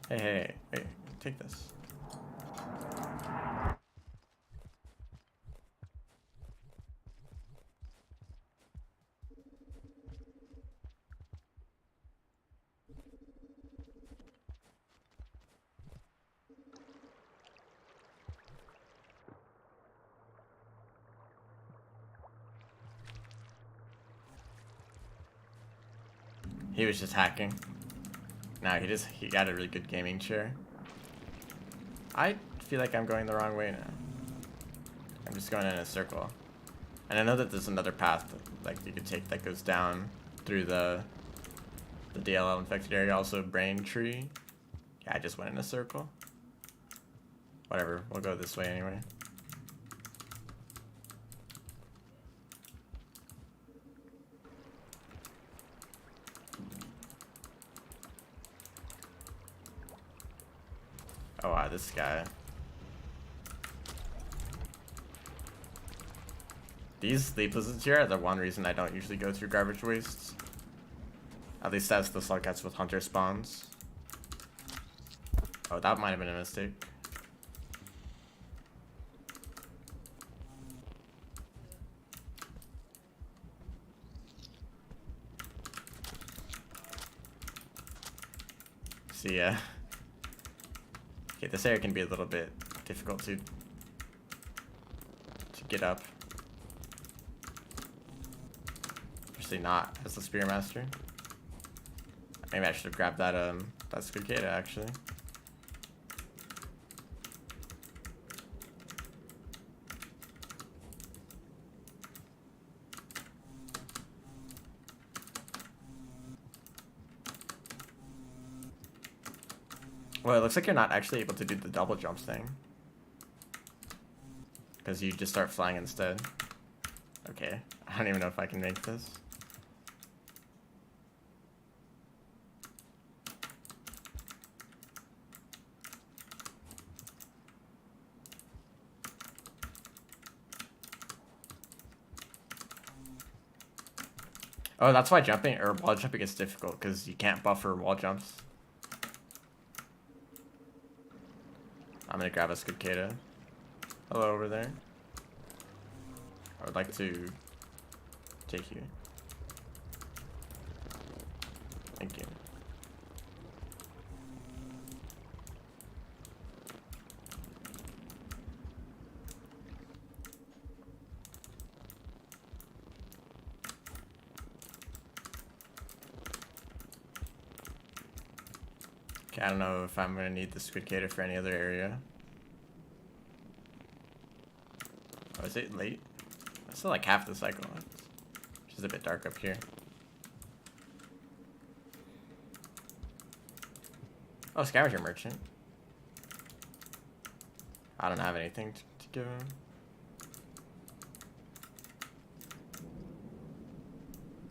Hey, take this. He was just hacking. No, he got a really good gaming chair. I feel like I'm going the wrong way now. I'm just going in a circle. And I know that there's another path that, like, you could take that goes down through the DLL infected area, also brain tree. Yeah, I just went in a circle. Whatever, we'll go this way anyway. Oh wow, this guy. These leap lizards here are the one reason I don't usually go through garbage wastes. At least that's the slug cats with hunter spawns. Oh, that might have been a mistake. See ya. Okay, this area can be a little bit difficult to get up. Especially not as the Spearmaster. Maybe I should have grabbed that Cicada actually. Well, it looks like you're not actually able to do the double jump thing. Because you just start flying instead. Okay, I don't even know if I can make this. Oh, that's why jumping or wall jumping is difficult, because you can't buffer wall jumps. I'm gonna grab a Cicada. Hello over there. I would like to take you. Thank you. Okay, I don't know if I'm gonna need the Cicada for any other area. Oh, is it late? That's still like half the cycle. Which is a bit dark up here. Oh, Scavenger Merchant. I don't have anything to give him.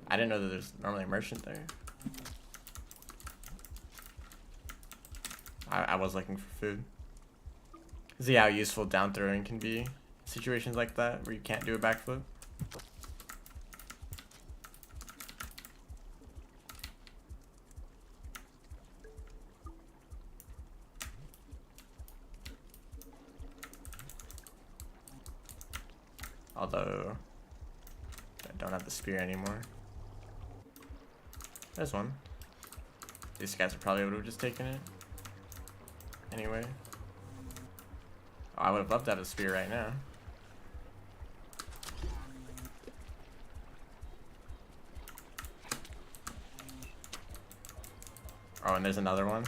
I didn't know that there's normally a merchant there. I was looking for food. See how useful down throwing can be in situations like that where you can't do a backflip. Although I don't have the spear anymore. There's one. These guys are probably would have just taken it. Anyway. Oh, I would have loved to have a spear right now. Oh, and there's another one.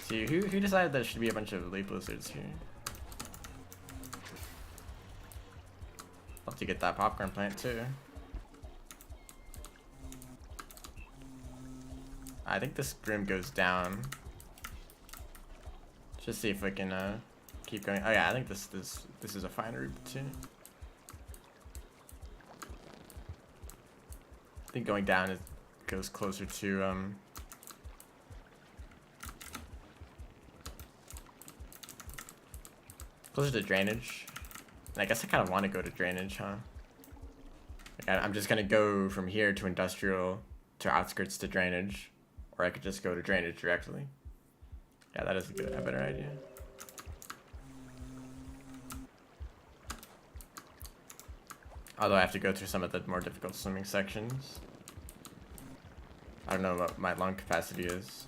See, who decided there should be a bunch of leap lizards here? Love to get that popcorn plant too. I think this room goes down. Just see if we can keep going. Oh yeah, I think this is a fine route too. I think going down goes closer to closer to drainage. And I guess I kind of want to go to drainage, huh? Like I'm just gonna go from here to industrial to outskirts to drainage, or I could just go to drainage directly. Yeah, that is a better idea. Although I have to go through some of the more difficult swimming sections. I don't know what my lung capacity is.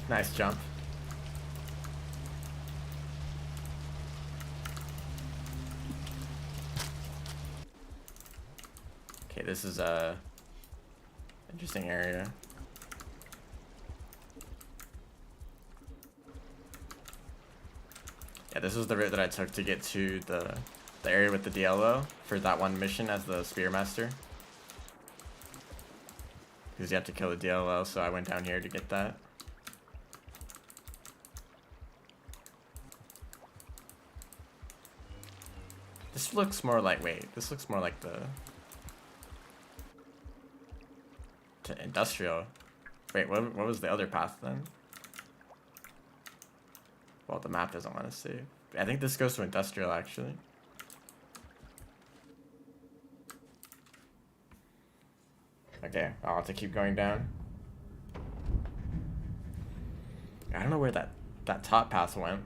Nice jump. Okay, this is a interesting area. Yeah, this was the route that I took to get to the area with the DLO for that one mission as the Spearmaster. Because you have to kill the DLO, so I went down here to get that. This looks more like, wait, this looks more like the... to industrial. Wait, what was the other path then? Well, the map doesn't want to save. I think this goes to industrial, actually. Okay, I'll have to keep going down. I don't know where that top path went.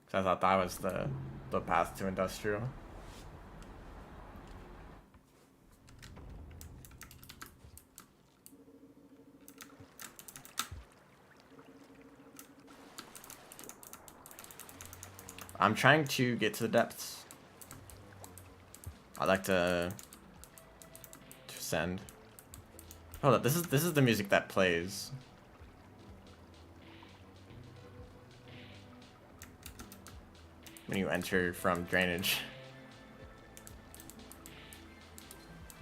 Because I thought that was the path to industrial. I'm trying to get to the depths. I'd like to send. Hold up, this is the music that plays. When you enter from drainage.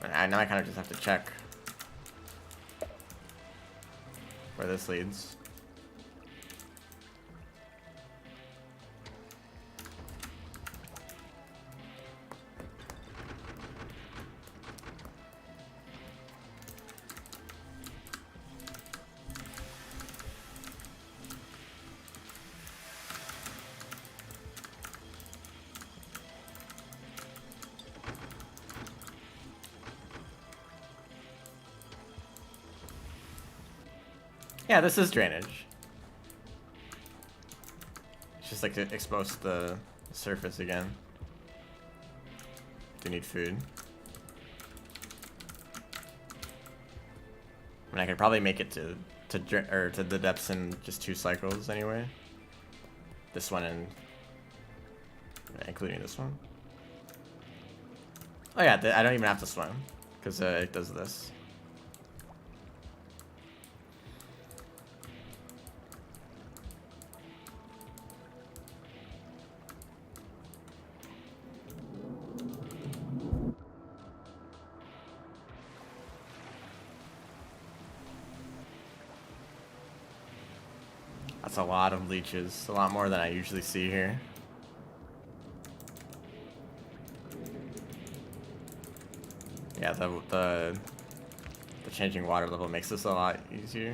Now I kind of just have to check where this leads. Yeah, this is drainage. It's just like to expose the surface again. Do need food. I mean, I could probably make it to the depths in just 2 cycles anyway. This one and including this one. Oh yeah, I don't even have to swim because it does this. That's a lot of leeches, a lot more than I usually see here. Yeah, the changing water level makes this a lot easier.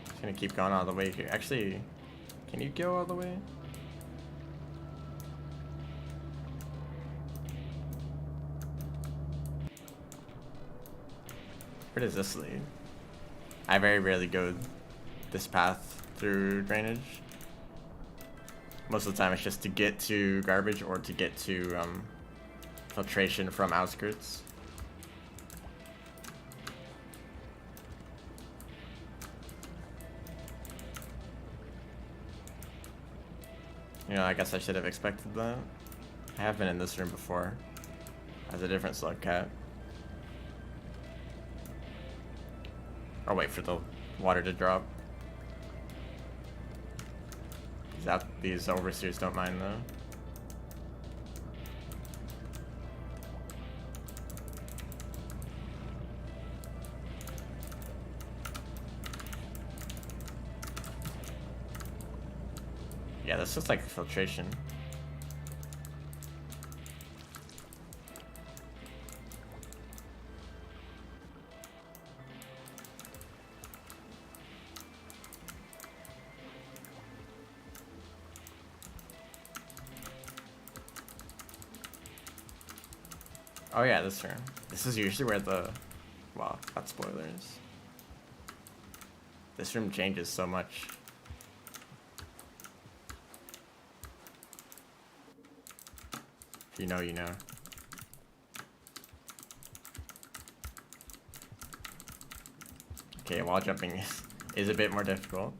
Just gonna keep going all the way here. Actually, can you go all the way? Where does this lead? I very rarely go this path through drainage. Most of the time it's just to get to garbage or to get to filtration from outskirts. You know, I guess I should have expected that. I have been in this room before as a different slug cat. I'll wait for the water to drop. These overseers don't mind though. Yeah, this looks like filtration. Oh yeah, this room. This is usually where the... Wow, that's spoilers. This room changes so much. If you know, you know. Okay, wall jumping is a bit more difficult.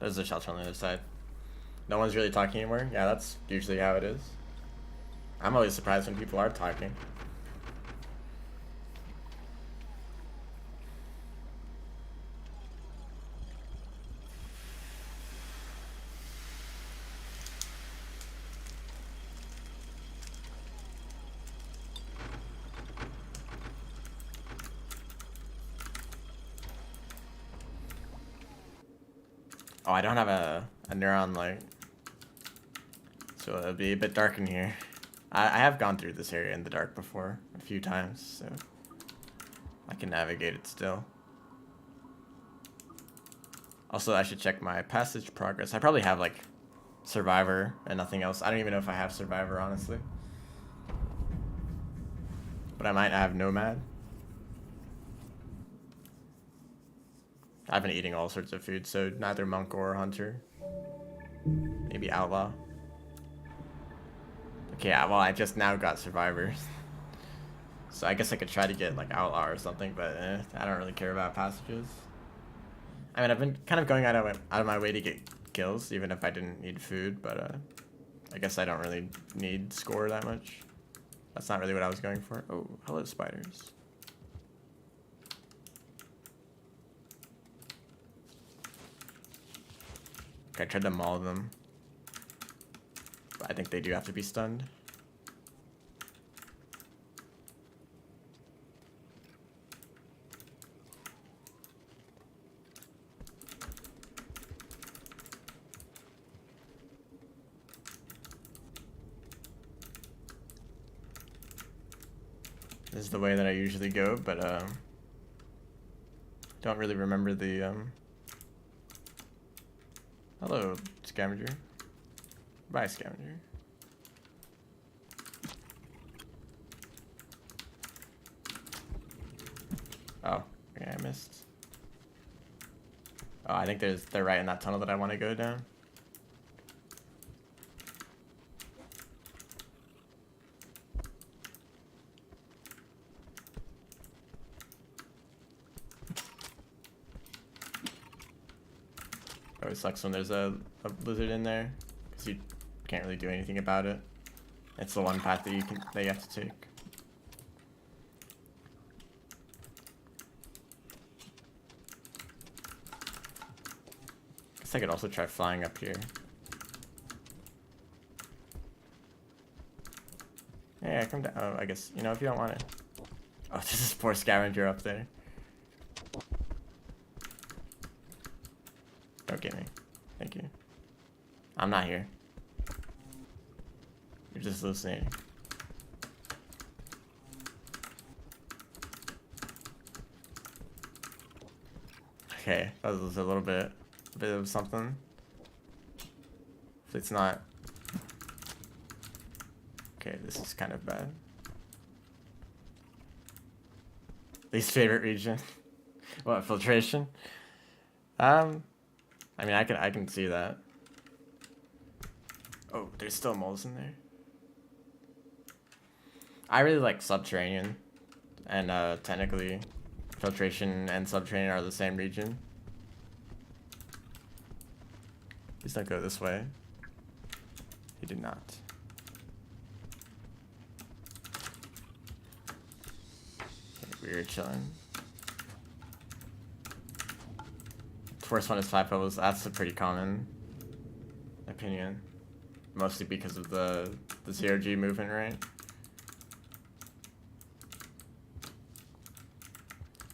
There's a shelter on the other side. No one's really talking anymore? Yeah, that's usually how it is. I'm always surprised when people are talking. Oh, I don't have a neuron light. So it'll be a bit dark in here. I have gone through this area in the dark before a few times, so I can navigate it still. Also, I should check my passage progress. I probably have like Survivor and nothing else. I don't even know if I have Survivor, honestly. But I might have Nomad. I've been eating all sorts of food, so neither Monk or Hunter. Maybe Outlaw. Okay, well, I just now got Survivors. So I guess I could try to get like Outlaw or something, but I don't really care about passages. I mean, I've been kind of going out of my way to get kills, even if I didn't need food, but I guess I don't really need score that much. That's not really what I was going for. Oh, hello, spiders. Okay, I tried to maul them. But I think they do have to be stunned. This is the way that I usually go, but don't really remember the hello, scavenger. Bye, scavenger. Oh, okay, I missed. Oh, I think they're right in that tunnel that I want to go down. Always sucks when there's a lizard in there, because you can't really do anything about it. It's the one path that you have to take. Guess I could also try flying up here. Yeah, come down. Oh, I guess, you know, if you don't want it. Oh, there's this poor scavenger up there. Don't get me. Thank you. I'm not here. You're just hallucinating. Okay, that was a bit of something. If it's not. Okay, this is kind of bad. Least favorite region. What, filtration? I mean, I can see that. Oh, there's still moles in there. I really like subterranean, and technically, filtration and subterranean are the same region. Please don't go this way. He did not. Okay, we're chilling. First one is 5 Pebbles. That's a pretty common opinion. Mostly because of the 0G movement rate.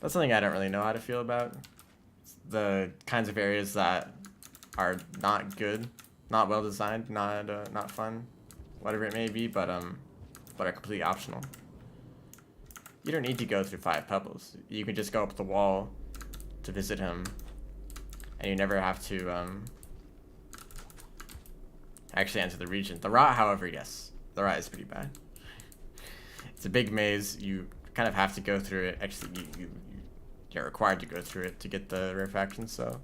That's something I don't really know how to feel about. The kinds of areas that are not good, not well designed, not fun, whatever it may be, but are completely optional. You don't need to go through 5 Pebbles. You can just go up the wall to visit him. And you never have to actually enter the region. The rot, however, yes. The rot is pretty bad. It's a big maze. You kind of have to go through it. Actually, you're required to go through it to get the rarefaction, so.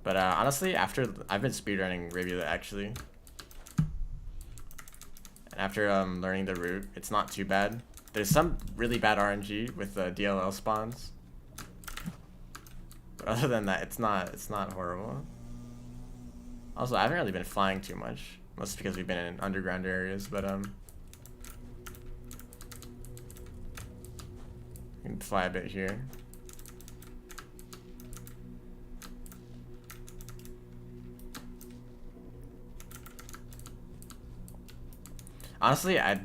But honestly, after I've been speedrunning Rivula actually, and after learning the route, it's not too bad. There's some really bad RNG with the DLL spawns, but other than that, it's not horrible. Also, I haven't really been flying too much, mostly because we've been in underground areas. But you can fly a bit here. Honestly, I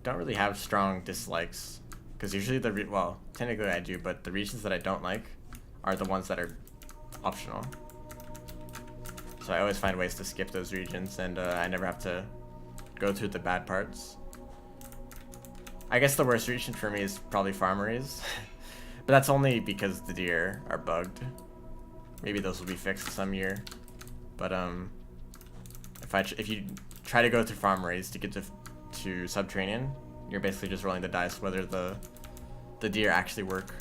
don't really have strong dislikes, because usually well, technically I do, but the regions that I don't like are the ones that are optional. So I always find ways to skip those regions, and I never have to go through the bad parts. I guess the worst region for me is probably farmeries, but that's only because the deer are bugged. Maybe those will be fixed some year, but if you try to go through farmeries to get to subterranean, you're basically just rolling the dice whether the deer actually work.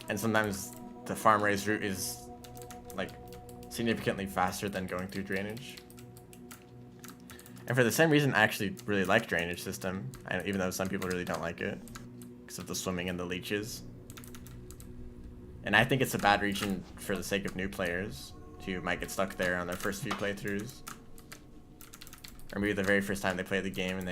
And sometimes the farm raised route is like significantly faster than going through drainage. And for the same reason, I actually really like drainage system, even though some people really don't like it because of the swimming and the leeches. And I think it's a bad region for the sake of new players who might get stuck there on their first few playthroughs, or maybe the very first time they play the game and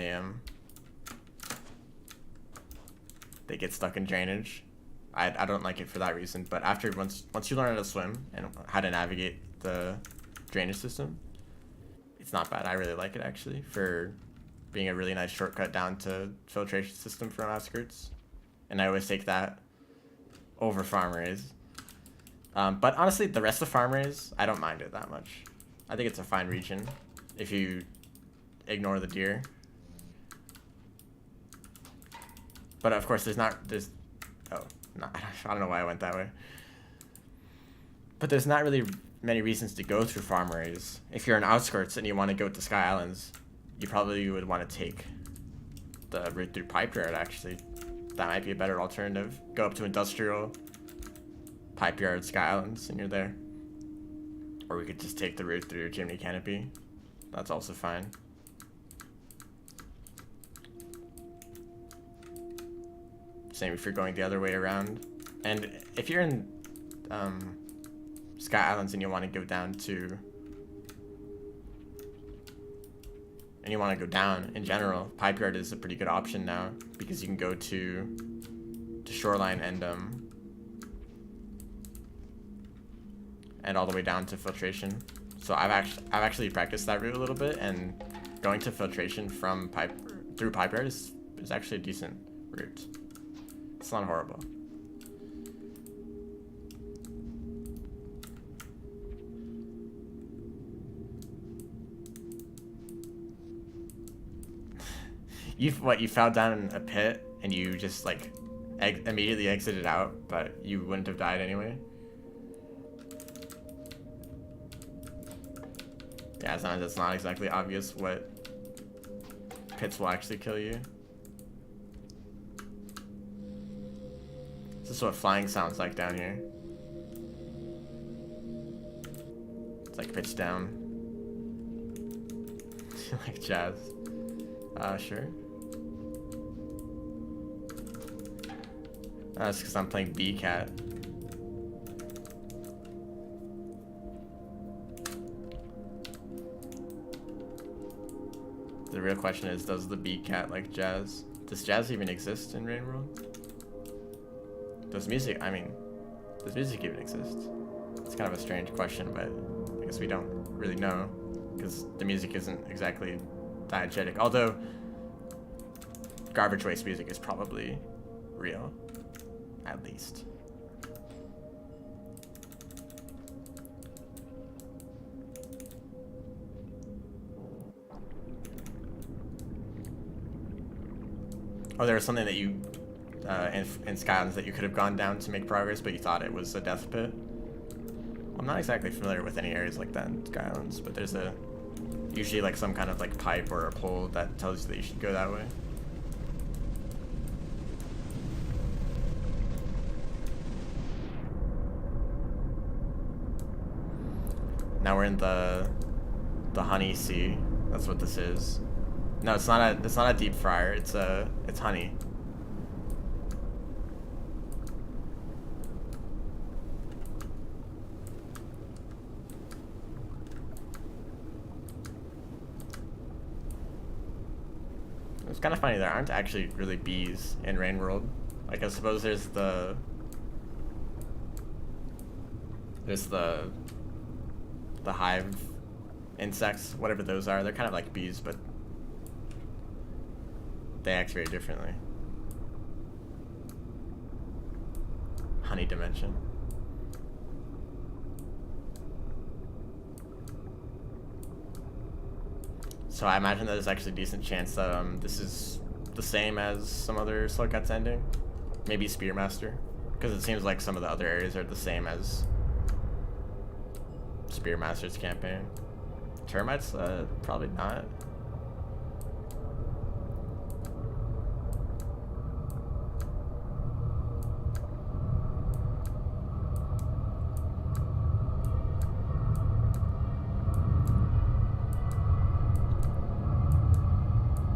they get stuck in drainage. I don't like it for that reason, but once you learn how to swim and how to navigate the drainage system, it's not bad. I really like it actually for being a really nice shortcut down to filtration system from outskirts, and I always take that over farm raise. But honestly, the rest of farm raise, I don't mind it that much. I think it's a fine region if you ignore the deer. But of course, I don't know why I went that way. But there's not really many reasons to go through farm raise. If you're in outskirts and you want to go to Sky Islands, you probably would want to take the route through Pipe Yard actually. That might be a better alternative. Go up to Industrial, Pipe Yard, Sky Islands, and you're there. Or we could just take the route through Chimney Canopy. That's also fine. Same if you're going the other way around. And if you're in Sky Islands and you want to go down to... and you want to go down in general, Pipe Yard is a pretty good option now because you can go to Shoreline and all the way down to Filtration. So I've actually practiced that route a little bit, and going to Filtration from through Pipe Yard is actually a decent route. It's not horrible. You fell down a pit and you just like immediately exited out, but you wouldn't have died anyway? Yeah, sometimes it's not exactly obvious what pits will actually kill you. This is what flying sounds like down here. It's like pitch down. Like jazz. Sure. That's because I'm playing Beecat. The real question is, does the Beecat like jazz? Does jazz even exist in Rain World? Does music even exist? It's kind of a strange question, but I guess we don't really know because the music isn't exactly diegetic. Although garbage waste music is probably real, at least. Oh, there was something that you in Skylands that you could have gone down to make progress, but you thought it was a death pit. I'm not exactly familiar with any areas like that in Skylands, but there's usually like some kind of like pipe or a pole that tells you that you should go that way. Now we're in the honey sea. That's what this is. No, it's not a deep fryer. It's honey. It's kind of funny, there aren't actually really bees in Rain World. Like, I suppose there's the hive insects, whatever those are. They're kind of like bees, but they act very differently. Honey dimension. So I imagine that there's actually a decent chance that this is the same as some other Slugcat's ending. Maybe Spearmaster. Because it seems like some of the other areas are the same as Spearmaster's campaign. Termites? Probably not.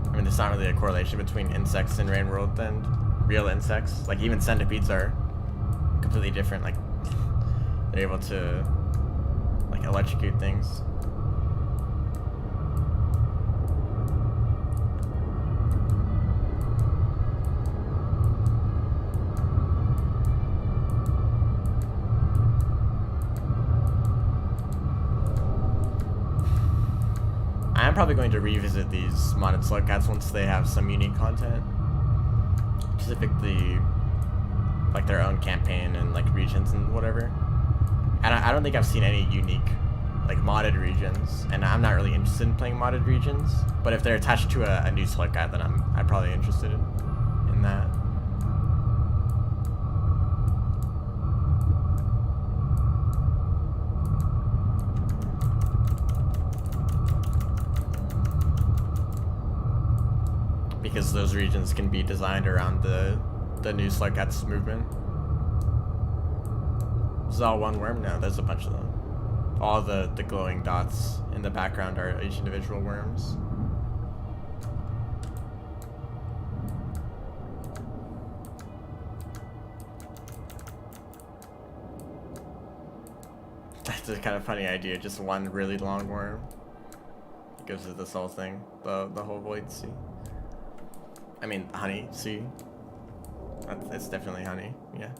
I mean, there's not really a correlation between insects in Rain World and real insects. Like, even centipedes are completely different. Like, they're able to, like, electrocute things. I'm probably going to revisit these modded Slugcats once they have some unique content. Specifically, like their own campaign and like regions and whatever. And I don't think I've seen any unique, like modded regions. And I'm not really interested in playing modded regions. But if they're attached to a new Slugcat, then I'm probably interested in that. Because those regions can be designed around the new Slugcats movement. This is all one worm? No, there's a bunch of them. All the glowing dots in the background are each individual worms. That's a kind of funny idea, just one really long worm. It goes to this whole thing, the whole void sea. I mean, honey, see? It's definitely honey, yeah.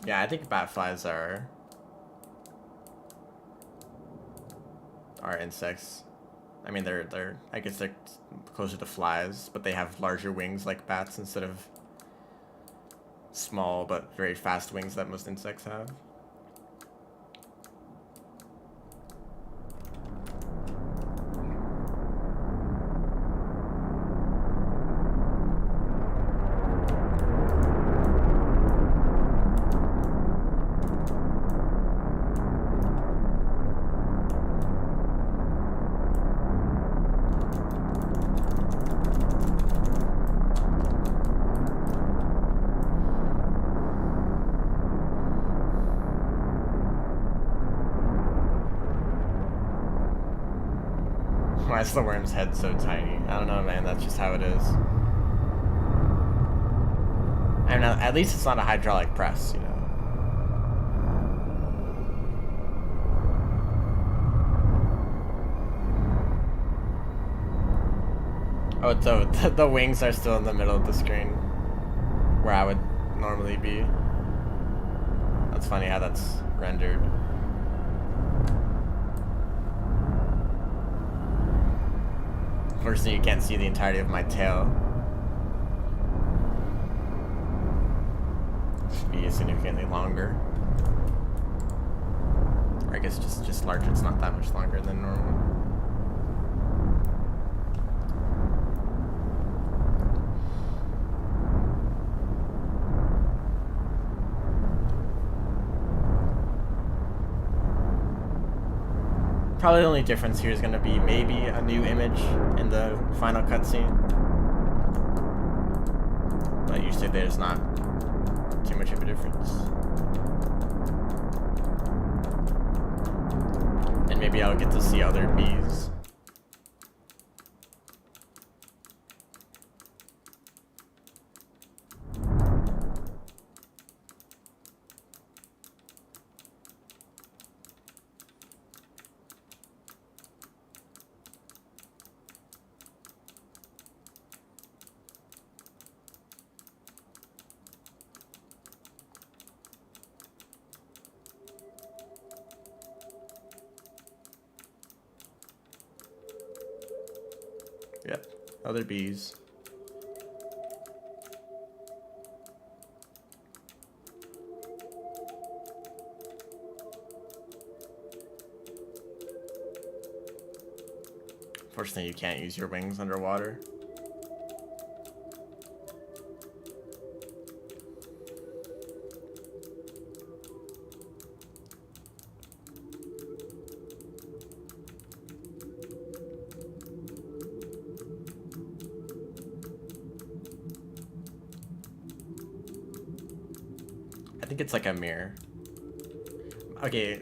Yeah, I think batflies are insects. I mean, I guess they're closer to flies, but they have larger wings like bats instead of small but very fast wings that most insects have. Why is the worm's head so tiny? I don't know, man. That's just how it is. I mean, at least it's not a hydraulic press, you know. Oh, so the wings are still in the middle of the screen, where I would normally be. That's funny how that's rendered. Unfortunately, you can't see the entirety of my tail. be significantly longer. Or I guess just larger. It's not that much longer than normal. Probably the only difference here is going to be maybe a new image in the final cutscene. But usually there's not too much of a difference. And maybe I'll get to see other bees. Yep, other bees. Unfortunately, you can't use your wings underwater. I think it's like a mirror. Okay,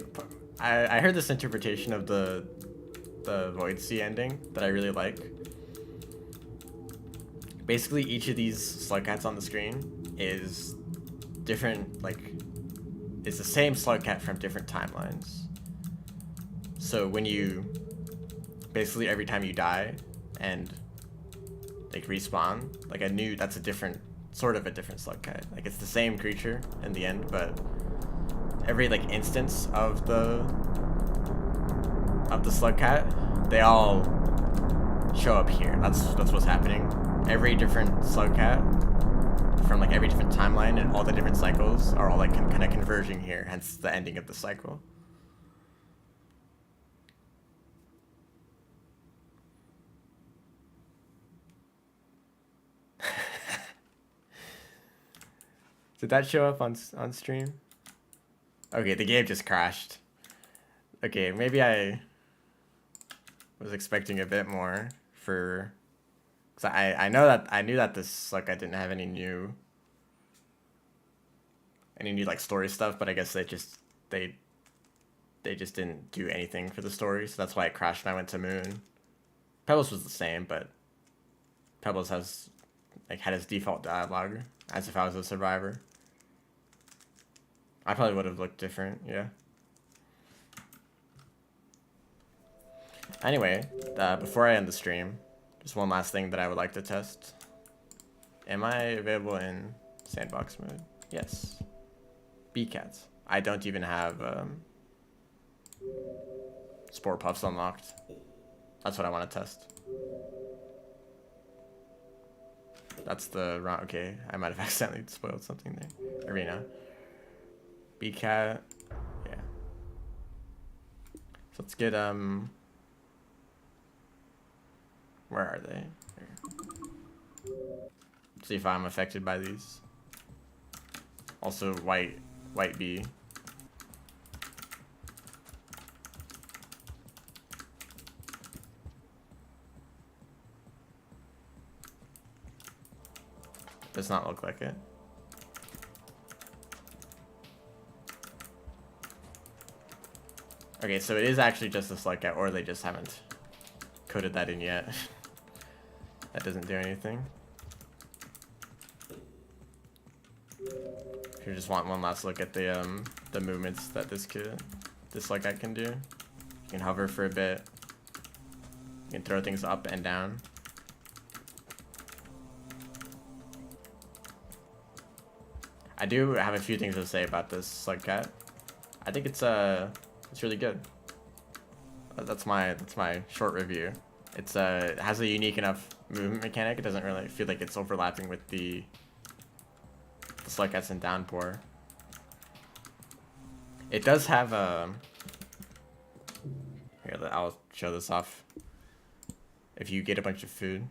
I heard this interpretation of the Void Sea ending that I really like. Basically, each of these slug cats on the screen is different, like, it's the same slug cat from different timelines. So when you, basically every time you die and like respawn, like that's a different, sort of a different slug cat. Like it's the same creature in the end, but every like instance of the slug cat, they all show up here. That's what's happening. Every different slug cat from like every different timeline and all the different cycles are all like kind of converging here, hence the ending of the cycle. Did that show up on stream? Okay, the game just crashed. Okay, maybe I was expecting a bit more for, cause I knew that this, like, I didn't have any new like story stuff, but I guess they just didn't do anything for the story, so that's why it crashed when I went to Moon. Pebbles was the same, but Pebbles has like had his default dialogue as if I was a survivor. I probably would have looked different, yeah. Anyway, before I end the stream, just one last thing that I would like to test. Am I available in sandbox mode? Yes. Beecats. I don't even have spore puffs unlocked. That's what I want to test. That's the wrong. Okay, I might have accidentally spoiled something there. Arena. Beecat. Yeah. So let's get where are they? Here. See if I'm affected by these. Also white bee. Does not look like it. Okay, so it is actually just a slug cat, or they just haven't coded that in yet. That doesn't do anything. If you just want one last look at the movements that this slug cat can do, you can hover for a bit. You can throw things up and down. I do have a few things to say about this slug cat. I think it's really good. That's my short review. It has a unique enough movement mechanic. It doesn't really feel like it's overlapping with the slug cats in Downpour. It does have a... Here, I'll show this off. If you get a bunch of food.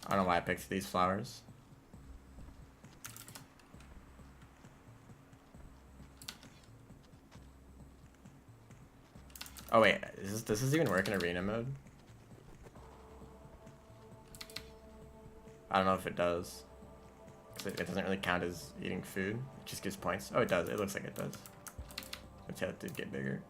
I don't know why I picked these flowers. Oh wait, does this even work in arena mode? I don't know if it does. 'Cause it doesn't really count as eating food. It just gives points. Oh, it does. It looks like it does. The tail did get bigger.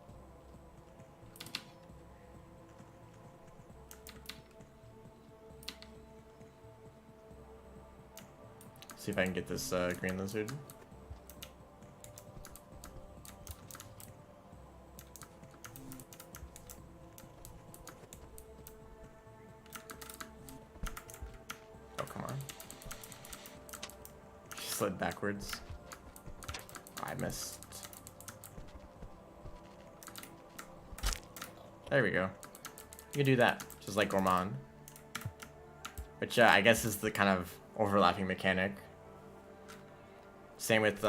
See if I can get this green lizard. Oh, come on. She slid backwards. I missed. There we go. You can do that, just like Gourmand. Which I guess is the kind of overlapping mechanic. Same with,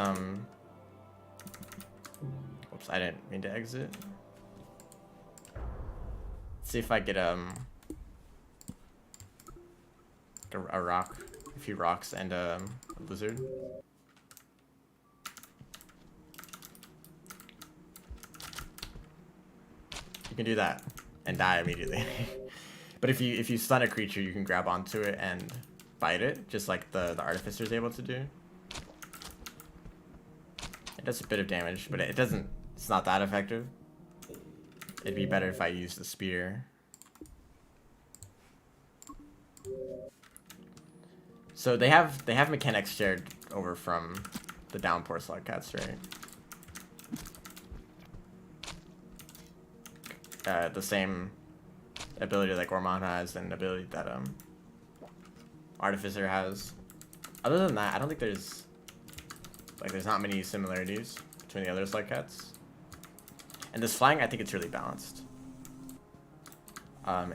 whoops, I didn't mean to exit. Let's see if I get, a rock, a few rocks, and, a lizard. You can do that and die immediately. But if you stun a creature, you can grab onto it and bite it, just like the Artificer is able to do. It does a bit of damage, but it's not that effective. It'd be better if I used the spear. So they have mechanics shared over from the downpour slugcats, right? The same ability that Gourmand has and ability that Artificer has. Other than that, I don't think there's not many similarities between the other slugcats. And this flying, I think it's really balanced.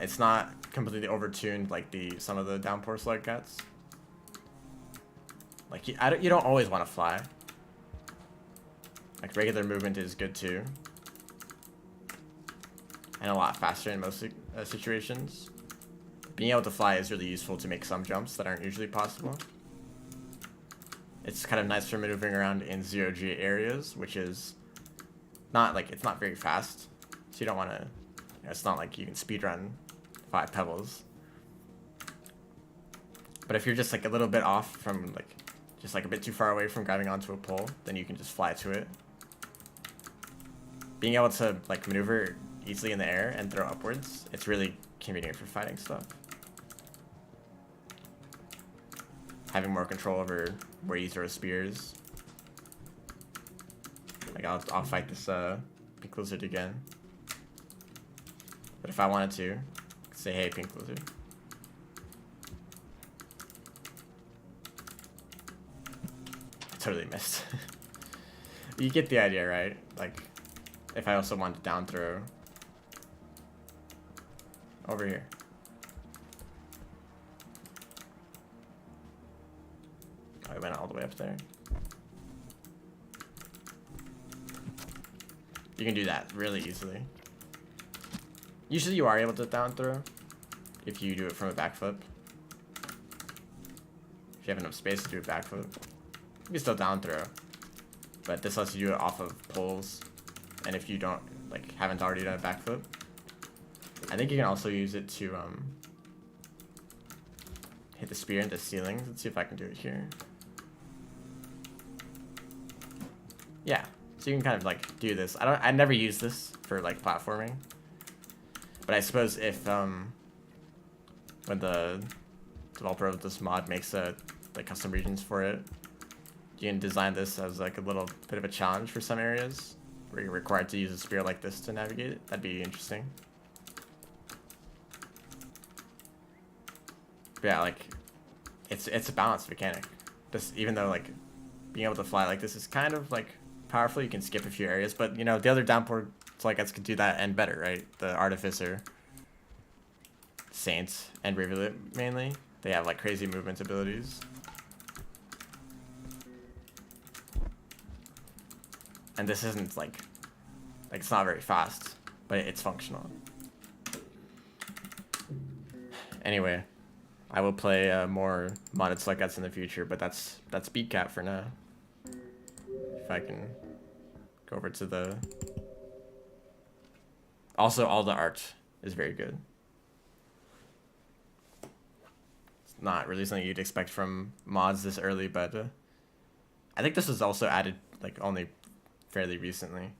It's not completely overtuned like some of the downpour slugcats. Like you don't always want to fly. Like regular movement is good too, and a lot faster in most situations. Being able to fly is really useful to make some jumps that aren't usually possible. It's kind of nice for maneuvering around in 0G areas, which is not it's not very fast, so you don't want to. It's not like you can speedrun 5 Pebbles. But if you're just like a little bit off from just a bit too far away from grabbing onto a pole, then you can just fly to it. Being able to maneuver easily in the air and throw upwards, it's really convenient for fighting stuff. Having more control over where you throw spears. I'll fight this pink lizard again. But if I wanted to, I could say, hey, pink lizard. Totally missed. You get the idea, right? If I also want to down throw over here. I went all the way up there. You can do that really easily. Usually you are able to down throw if you do it from a back flip. If you have enough space to do a back flip. You can still down throw, but this lets you do it off of poles. And if you don't haven't already done a backflip, I think you can also use it to hit the spear into ceilings. Let's see if I can do it here. Yeah, so you can kind of do this. I never use this for platforming, but I suppose if when the developer of this mod makes custom regions for it, you can design this as a little bit of a challenge for some areas where you're required to use a spear like this to navigate it. That'd be interesting. But yeah, it's a balanced mechanic. Even though being able to fly like this is kind of powerful, you can skip a few areas. But the other downpour Slugcats could do that and better, right? The Artificer, Saints, and Rivulet mainly. They have like crazy movement abilities. And this isn't like it's not very fast, but it's functional. Anyway, I will play more modded Slugcats in the future, but that's Beecat for now. If I can go over to the... Also, all the art is very good. It's not really something you'd expect from mods this early, but I think this was also added like only fairly recently.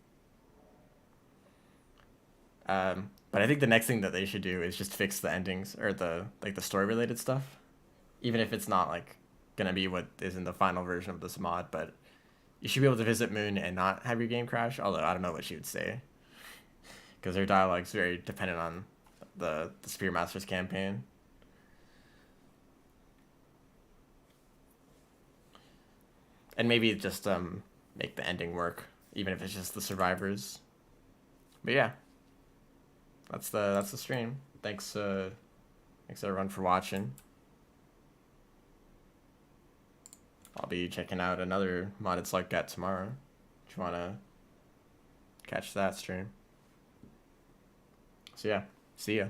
But I think the next thing that they should do is just fix the endings or the story related stuff, even if it's not like gonna be what is in the final version of this mod. But you should be able to visit Moon and not have your game crash. Although I don't know what she would say, because her dialogue's very dependent on the Spear Masters campaign. And maybe just make the ending work, even if it's just the survivors. But yeah, that's the stream. Thanks everyone for watching. I'll be checking out another modded Slugcat tomorrow if you wanna catch that stream. So yeah, see ya.